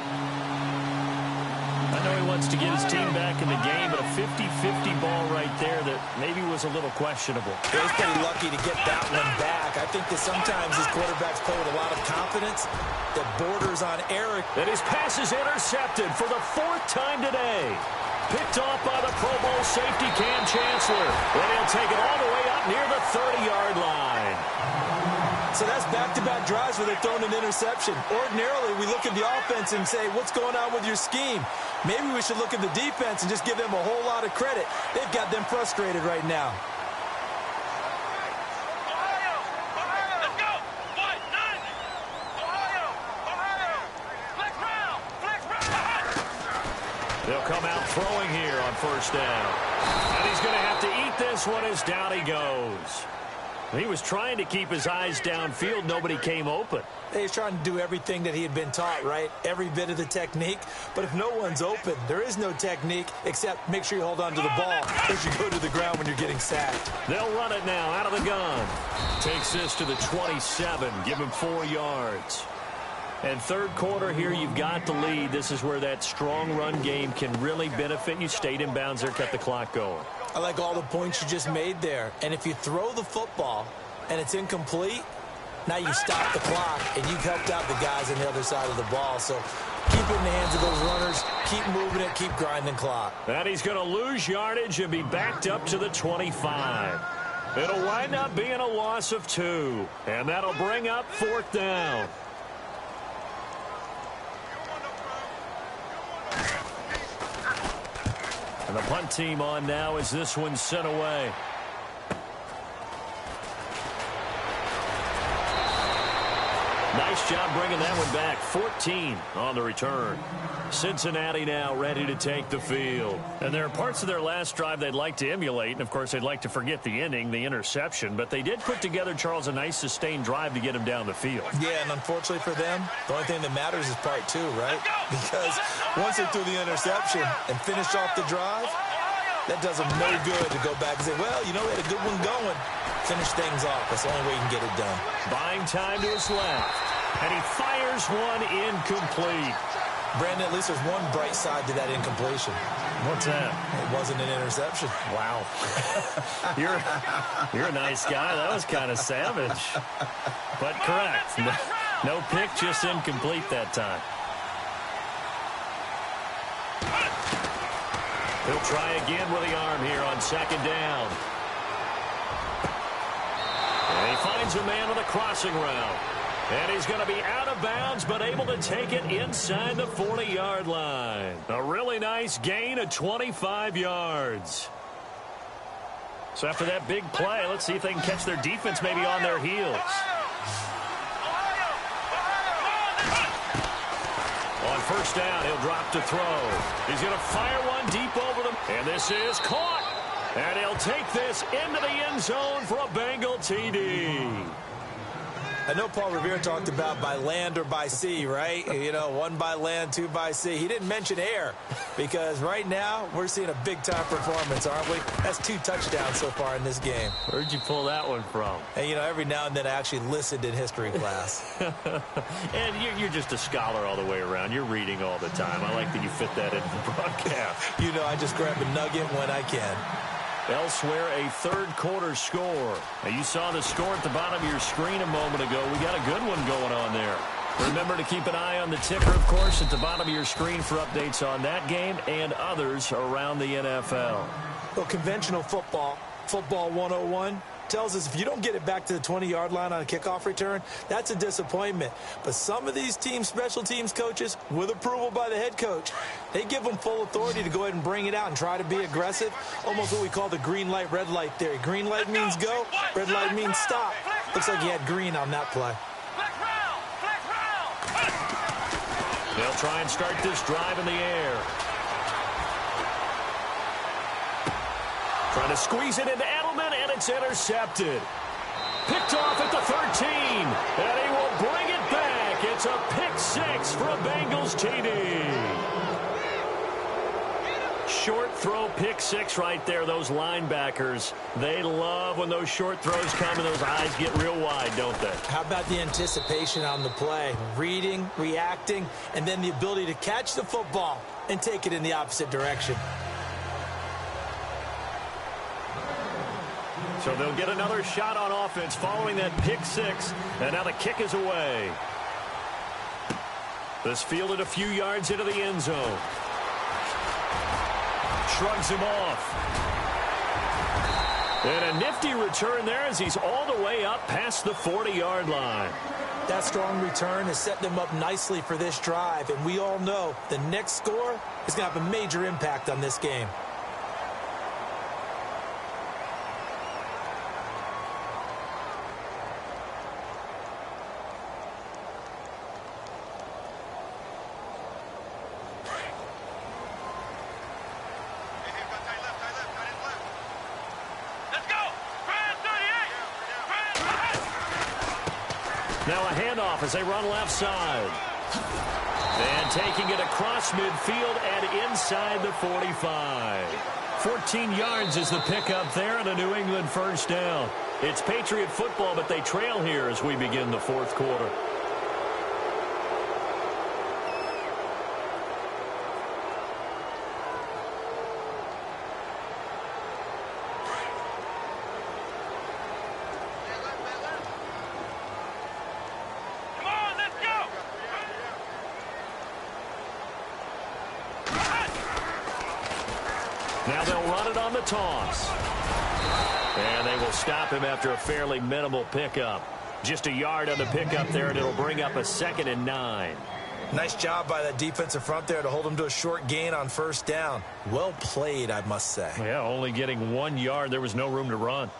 C: I know he wants to get his team back in the game, but a 50-50 ball right there that maybe was a little questionable.
D: Yeah, he's pretty lucky to get that one back. I think that sometimes these quarterbacks play with a lot of confidence that borders on error.
C: And his pass is intercepted for the 4th time today. Picked off by the Pro Bowl safety Cam Chancellor. And he'll take it all the way up near the 30-yard line.
D: So that's back-to-back drives where they're throwing an interception. Ordinarily, we look at the offense and say, what's going on with your scheme? Maybe we should look at the defense and just give them a whole lot of credit. They've got them frustrated right now.
C: They'll come out throwing here on first down. And he's going to have to eat this one as down he goes. He was trying to keep his eyes downfield. Nobody came open.
D: He's trying to do everything that he had been taught, right? Every bit of the technique. But if no one's open, there is no technique except make sure you hold on to the ball as you go to the ground when you're getting sacked.
C: They'll run it now out of the gun. Takes this to the 27. Give him 4 yards. And third quarter here, you've got the lead. This is where that strong run game can really benefit you. Stayed in bounds there, kept the clock going.
D: I like all the points you just made there. And if you throw the football and it's incomplete, now you stop the clock and you've helped out the guys on the other side of the ball. So keep it in the hands of those runners. Keep moving it. Keep grinding clock.
C: And he's going to lose yardage and be backed up to the 25. It'll wind up being a loss of 2. And that'll bring up 4th down. And the punt team on now as this one's sent away. Nice job bringing that one back. 14 on the return. Cincinnati now ready to take the field. And there are parts of their last drive they'd like to emulate. And, of course, they'd like to forget the inning, the interception. But they did put together, Charles, a nice sustained drive to get him down the field.
D: Yeah, and unfortunately for them, the only thing that matters is part two, right? Because once they threw the interception and finished off the drive, that does them no good to go back and say, well, you know, we had a good one going. Finish things off. That's the only way you can get it done.
C: Buying time to his left. And he fires one incomplete.
D: Brandon, at least there's one bright side to that incompletion.
C: What's that?
D: It wasn't an interception.
C: Wow. You're a nice guy. That was kind of savage. But correct. No pick, just incomplete that time. He'll try again with the arm here on second down. And he finds a man with a crossing route. And he's going to be out of bounds, but able to take it inside the 40-yard line. A really nice gain of 25 yards. So after that big play, let's see if they can catch their defense maybe on their heels. On first down, he'll drop to throw. He's going to fire one deep over them. And this is caught. And he'll take this into the end zone for a Bengal TD.
D: I know Paul Revere talked about by land or by sea, right? You know, one by land, two by sea. He didn't mention air because right now we're seeing a big-time performance, aren't we? That's 2 touchdowns so far in this game.
C: Where'd you pull that one from?
D: And, you know, every now and then I actually listened in history class.
C: And you're just a scholar all the way around. You're reading all the time. I like that you fit that into the broadcast.
D: You know, I just grab a nugget when I can.
C: Elsewhere, a third-quarter score. Now, you saw the score at the bottom of your screen a moment ago. We got a good one going on there. Remember to keep an eye on the ticker, of course, at the bottom of your screen for updates on that game and others around the NFL.
D: Well, conventional football 101, tells us if you don't get it back to the 20-yard line on a kickoff return, that's a disappointment. But some of these team special teams coaches, with approval by the head coach, they give them full authority to go ahead and bring it out and try to be aggressive, almost what we call the green light, red light theory. Green light means go, red light means stop. Looks like he had green on that play.
C: They'll try and start this drive in the air. Trying to squeeze it into Edelman, and it's intercepted. Picked off at the 13, and he will bring it back. It's a pick 6 for a Bengals TD. Short throw pick 6 right there. Those linebackers, they love when those short throws come and those eyes get real wide, don't they?
D: How about the anticipation on the play? Reading, reacting, and then the ability to catch the football and take it in the opposite direction.
C: So they'll get another shot on offense following that pick 6, and now the kick is away. This fielded a few yards into the end zone. Shrugs him off. And a nifty return there as he's all the way up past the 40-yard line.
D: That strong return has set them up nicely for this drive, and we all know the next score is going to have a major impact on this game.
C: Now a handoff as they run left side. And taking it across midfield and inside the 45. 14 yards is the pickup there and a New England first down. It's Patriot football, but they trail here as we begin the fourth quarter. Now they'll run it on the toss. And they will stop him after a fairly minimal pickup. Just a yard on the pickup there, and it'll bring up a 2nd and 9.
D: Nice job by that defensive front there to hold him to a short gain on first down. Well played, I must say.
C: Yeah, only getting 1 yard. There was no room to run.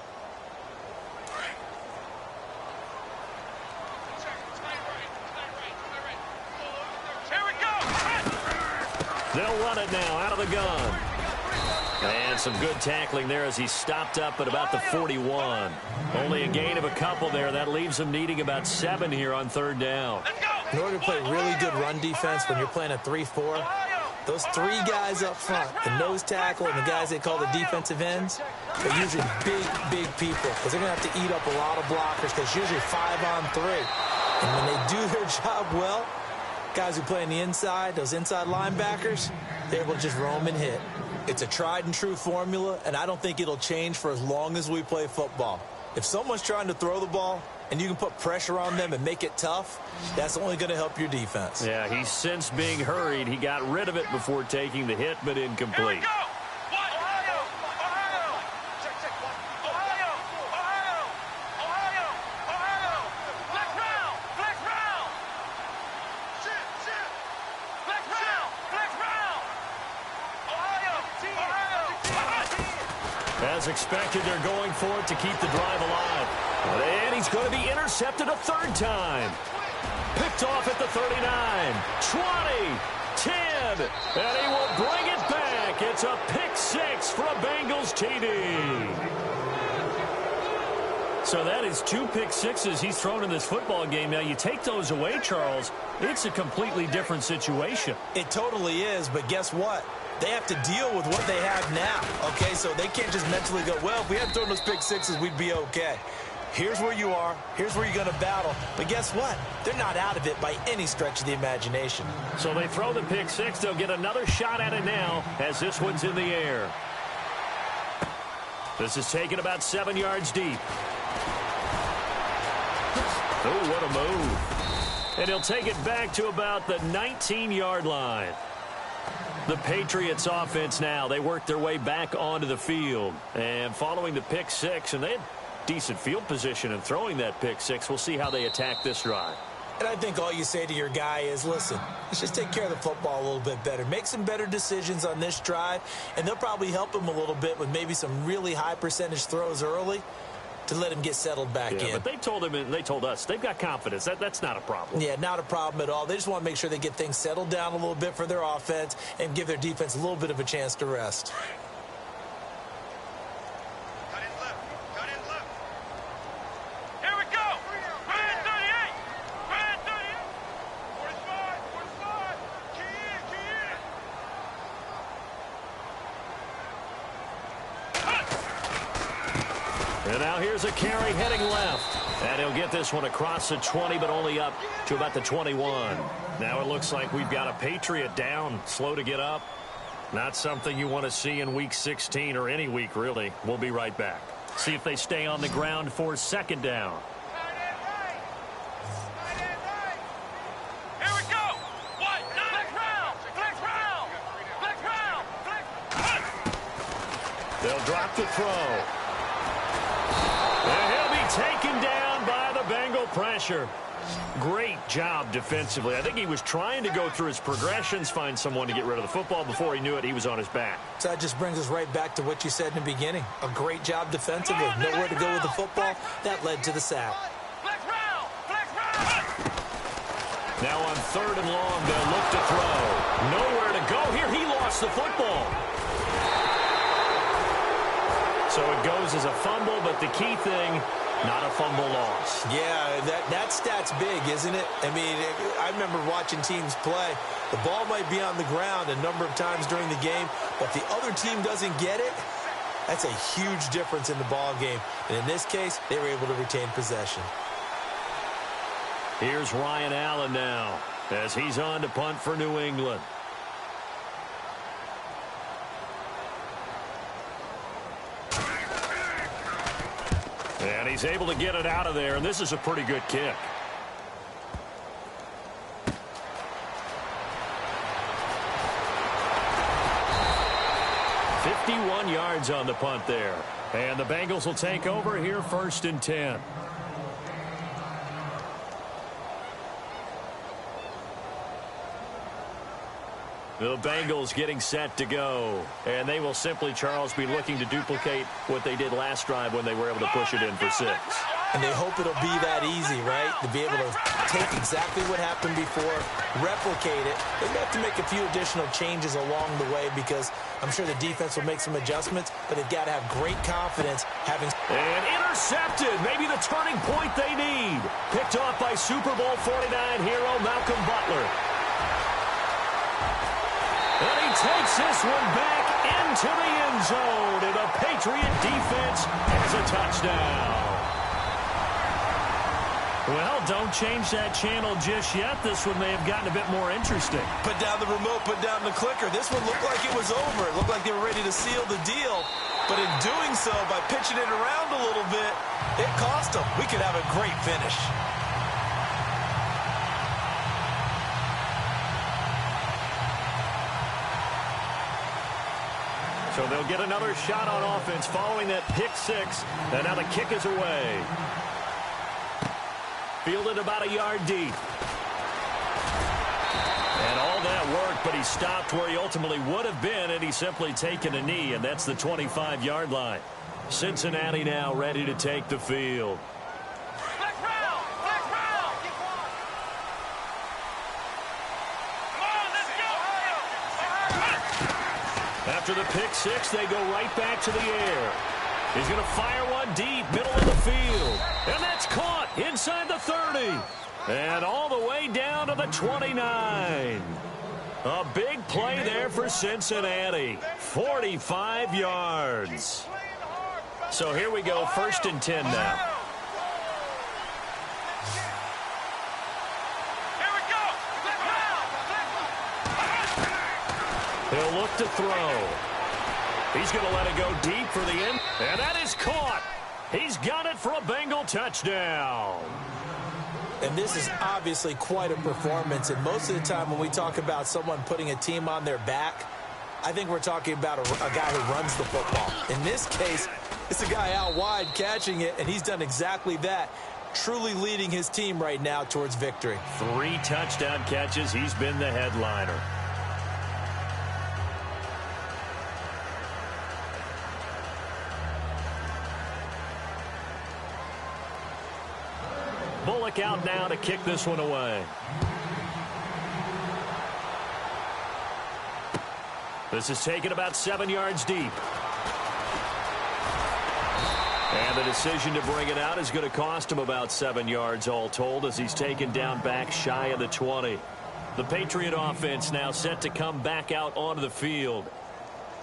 C: They'll run it now out of the gun. And some good tackling there as he stopped up at about the 41. Only a gain of a couple there. That leaves them needing about 7 here on 3rd down.
D: In order to play really good run defense when you're playing a 3-4, those 3 guys up front, the nose tackle and the guys they call the defensive ends, they're usually big people because they're going to have to eat up a lot of blockers because usually 5 on 3. And when they do their job well, guys who play on the inside, those inside linebackers, they're able to just roam and hit. It's a tried-and-true formula, and I don't think it'll change for as long as we play football. If someone's trying to throw the ball and you can put pressure on them and make it tough, that's only going to help your defense.
C: Yeah, he's since being hurried. He got rid of it before taking the hit, but incomplete.
E: Here we go. Ohio. Flex round. Flex round.
C: As expected, they're going for it to keep the drive alive. And he's going to be intercepted a 3rd time. Picked off at the 39, 20, 10, and he will bring it back. It's a pick 6 for a Bengals TD. So that is 2 pick sixes he's thrown in this football game. Now, you take those away, Charles, it's a completely different situation.
D: It totally is, but guess what? They have to deal with what they have now, okay? So they can't just mentally go, well, if we hadn't thrown those pick sixes, we'd be okay. Here's where you are. Here's where you're going to battle. But guess what? They're not out of it by any stretch of the imagination.
C: So they throw the pick 6. They'll get another shot at it now as this one's in the air. This is taken about 7 yards deep. Oh, what a move. And he'll take it back to about the 19-yard line. The Patriots offense now, they work their way back onto the field. And following the pick 6, and they had decent field position in throwing that pick 6. We'll see how they attack this drive.
D: And I think all you say to your guy is, listen, let's just take care of the football a little bit better. Make some better decisions on this drive, and they'll probably help him a little bit with maybe some really high percentage throws early to let him get settled back in.
C: But they told him and they told us they've got confidence. That's not a problem.
D: Yeah, not a problem at all. They just want to make sure they get things settled down a little bit for their offense and give their defense a little bit of a chance to rest.
E: Here we go. Red 38. Red 38. 45. 45. Key in.
C: And now here's a carry heading left. And he'll get this one across the 20, but only up to about the 21. Now it looks like we've got a Patriot down, slow to get up. Not something you want to see in Week 16 or any week, really. We'll be right back. See if they stay on the ground for 2nd down.
E: Here we go. What? Flex round. Flex round. Flex round. Flex.
C: They'll drop the throw. And he'll be taken down by the Bengal pressure. Great job defensively. I think he was trying to go through his progressions, find someone to get rid of the football. Before he knew it, he was on his back.
D: So that just brings us right back to what you said in the beginning. A great job defensively. Nowhere to go with the football. That led to the sack.
E: Flex round. Flex round.
C: Now on 3rd and long, they'll look to throw. Nowhere to go here. He lost the football. So it goes as a fumble, but the key thing, not a fumble loss.
D: Yeah, that stat's big, isn't it? I mean, I remember watching teams play. The ball might be on the ground a number of times during the game, but the other team doesn't get it. That's a huge difference in the ball game. And in this case, they were able to retain possession.
C: Here's Ryan Allen now as he's on to punt for New England. And he's able to get it out of there, and this is a pretty good kick. "51 yards on the punt there. And the Bengals will take over here 1st and 10. The Bengals getting set to go. And they will simply, Charles, be looking to duplicate what they did last drive when they were able to push it in for 6.
D: And they hope it'll be that easy, right? To be able to take exactly what happened before, replicate it. They may have to make a few additional changes along the way because I'm sure the defense will make some adjustments, but they've got to have great confidence having...
C: And intercepted. Maybe the turning point they need. Picked off by Super Bowl 49 hero Malcolm Butler. And he takes this one back into the end zone. And the Patriot defense has a touchdown. Well, don't change that channel just yet. This one may have gotten a bit more interesting.
D: Put down the remote, put down the clicker. This one looked like it was over. It looked like they were ready to seal the deal. But in doing so, by pitching it around a little bit, it cost them. We could have a great finish.
C: So they'll get another shot on offense following that pick six. And now the kick is away. Fielded about a yard deep. And all that worked, but he stopped where he ultimately would have been, and he's simply taken a knee, and that's the 25-yard line. Cincinnati now ready to take the field.
E: Flex round! Flex round! Come on, let's go!
C: After the pick six, they go right back to the air. He's going to fire one deep, middle of the field. And that's caught inside the 30. And all the way down to the 29. A big play there for Cincinnati. 45 yards. So here we go, 1st and 10 now.
E: Here we go!
C: He'll look to throw. He's going to let it go deep for the end. And that is caught. He's got it for a Bengal touchdown.
D: And this is obviously quite a performance. And most of the time when we talk about someone putting a team on their back, I think we're talking about a guy who runs the football. In this case, it's a guy out wide catching it, and he's done exactly that, truly leading his team right now towards victory.
C: 3 touchdown catches. He's been the headliner. Bullock out now to kick this one away. This is taken about 7 yards deep. And the decision to bring it out is going to cost him about 7 yards all told as he's taken down back shy of the 20. The Patriot offense now set to come back out onto the field.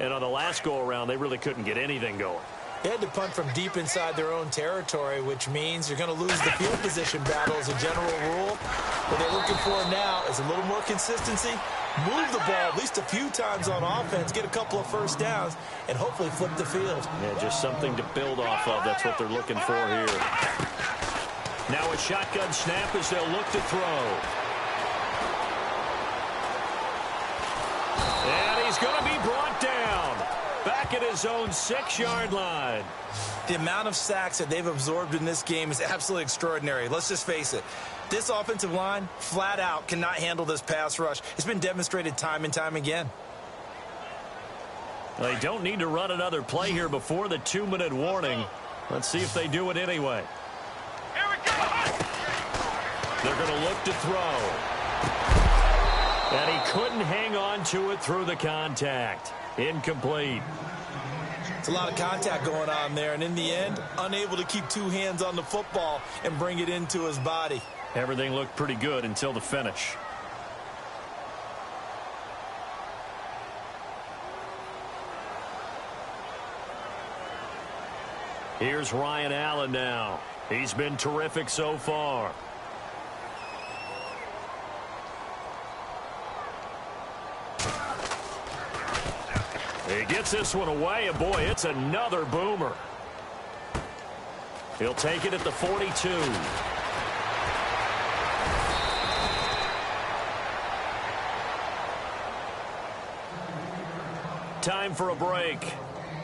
C: And on the last go-around, they really couldn't get anything going.
D: They had to punt from deep inside their own territory, which means you're going to lose the field position battle as a general rule. What they're looking for now is a little more consistency, move the ball at least a few times on offense, get a couple of first downs, and hopefully flip the field.
C: Yeah, just something to build off of. That's what they're looking for here. Now a shotgun snap as they'll look to throw. And he's going to be brought down. Back at his own 6-yard line.
D: The amount of sacks that they've absorbed in this game is absolutely extraordinary. Let's just face it. This offensive line, flat out, cannot handle this pass rush. It's been demonstrated time and time again.
C: They don't need to run another play here before the 2-minute warning. Let's see if they do it anyway.
E: Here we go!
C: They're going to look to throw. And he couldn't hang on to it through the contact. Incomplete.
D: It's a lot of contact going on there, and in the end, unable to keep 2 hands on the football and bring it into his body.
C: Everything looked pretty good until the finish. Here's Ryan Allen now. He's been terrific so far. He gets this one away, and boy, it's another boomer. He'll take it at the 42. Time for a break.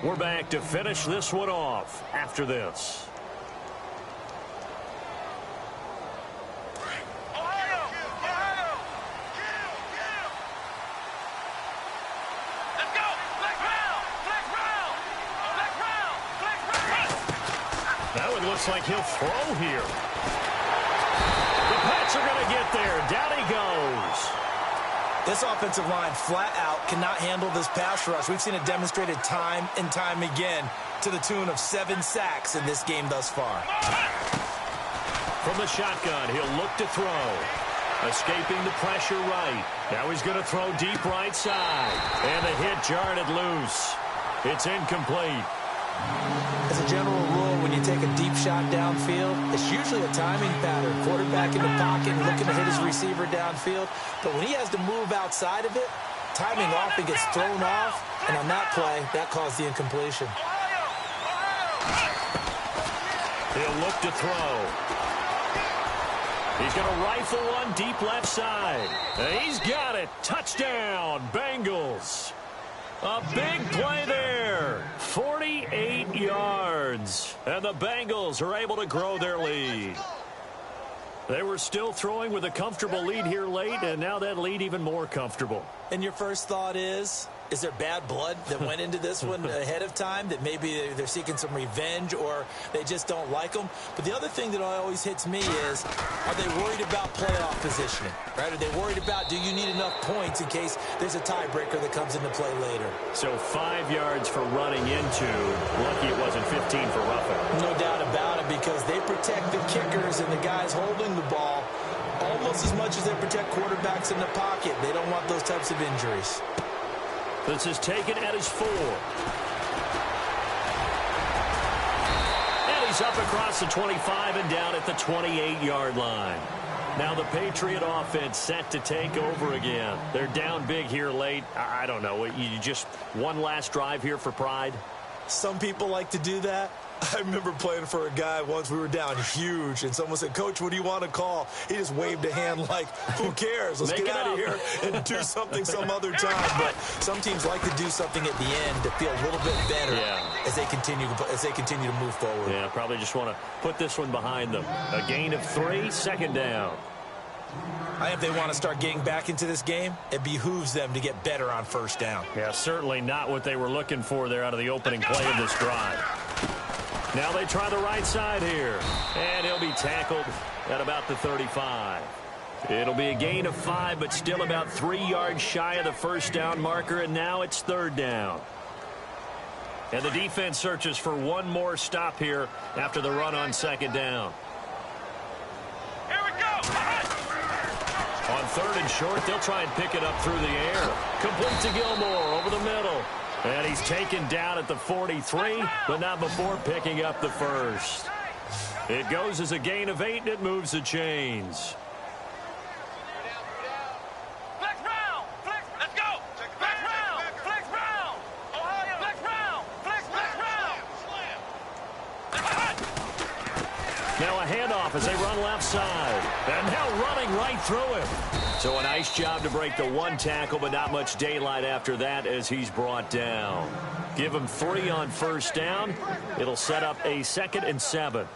C: We're back to finish this one off after this. looks like he'll throw here. The Pats are going to get there. Down he goes.
D: This offensive line flat out cannot handle this pass rush. We've seen it demonstrated time and time again to the tune of 7 sacks in this game thus far.
C: From the shotgun, he'll look to throw. Escaping the pressure right. Now he's going to throw deep right side. And the hit jarred it loose. It's incomplete.
D: As a general rule, when you take a deep shot downfield, it's usually a timing pattern. Quarterback in the pocket looking to hit his receiver downfield. But when he has to move outside of it, timing off, it gets thrown off. And on that play, that caused the incompletion.
C: He'll look to throw. He's going to rifle one deep left side. And he's got it. Touchdown, Bengals. A big play there. 48 yards. And the Bengals are able to grow their lead. They were still throwing with a comfortable lead here late, and now that lead even more comfortable.
D: And your first thought is there bad blood that went into this one ahead of time, that maybe they're seeking some revenge or they just don't like them? But the other thing that always hits me is, are they worried about playoff positioning? Right? Are they worried about, do you need enough points in case there's a tiebreaker that comes into play later?
C: So 5 yards for running into. Lucky it wasn't 15 for roughing.
D: No doubt about it, because they protect the kickers and the guys holding the ball almost as much as they protect quarterbacks in the pocket. They don't want those types of injuries.
C: This is taken at his 4. And he's up across the 25 and down at the 28-yard line. Now the Patriot offense set to take over again. They're down big here late. I don't know. You just one last drive here for pride?
D: Some people like to do that. I remember playing for a guy once. We were down huge, and someone said, "Coach, what do you want to call?" He just waved a hand like, who cares? Let's get out of here and do something some other time. But some teams like to do something at the end to feel a little bit better as they continue to move forward.
C: Yeah, probably just want to put this one behind them. A gain of 3, second down.
D: I think if they want to start getting back into this game, it behooves them to get better on first down.
C: Yeah, certainly not what they were looking for there out of the opening play of this drive. Now they try the right side here. And he'll be tackled at about the 35. It'll be a gain of 5, but still about 3 yards shy of the first down marker, and now it's third down. And the defense searches for one more stop here after the run on second down.
E: Here we go.
C: On third and short, they'll try and pick it up through the air. Complete to Gilmore over the middle. And he's taken down at the 43, but not before picking up the first. It goes as a gain of 8, and it moves the chains.
E: Flex round. Flex. Let's go. Flex round. Flex round. Ohio. Flex round. Flex round.
C: Now a handoff as they run left side. And now running right through him. So a nice job to break the one tackle, but not much daylight after that as he's brought down. Give him 3 on first down. It'll set up a 2nd and 7.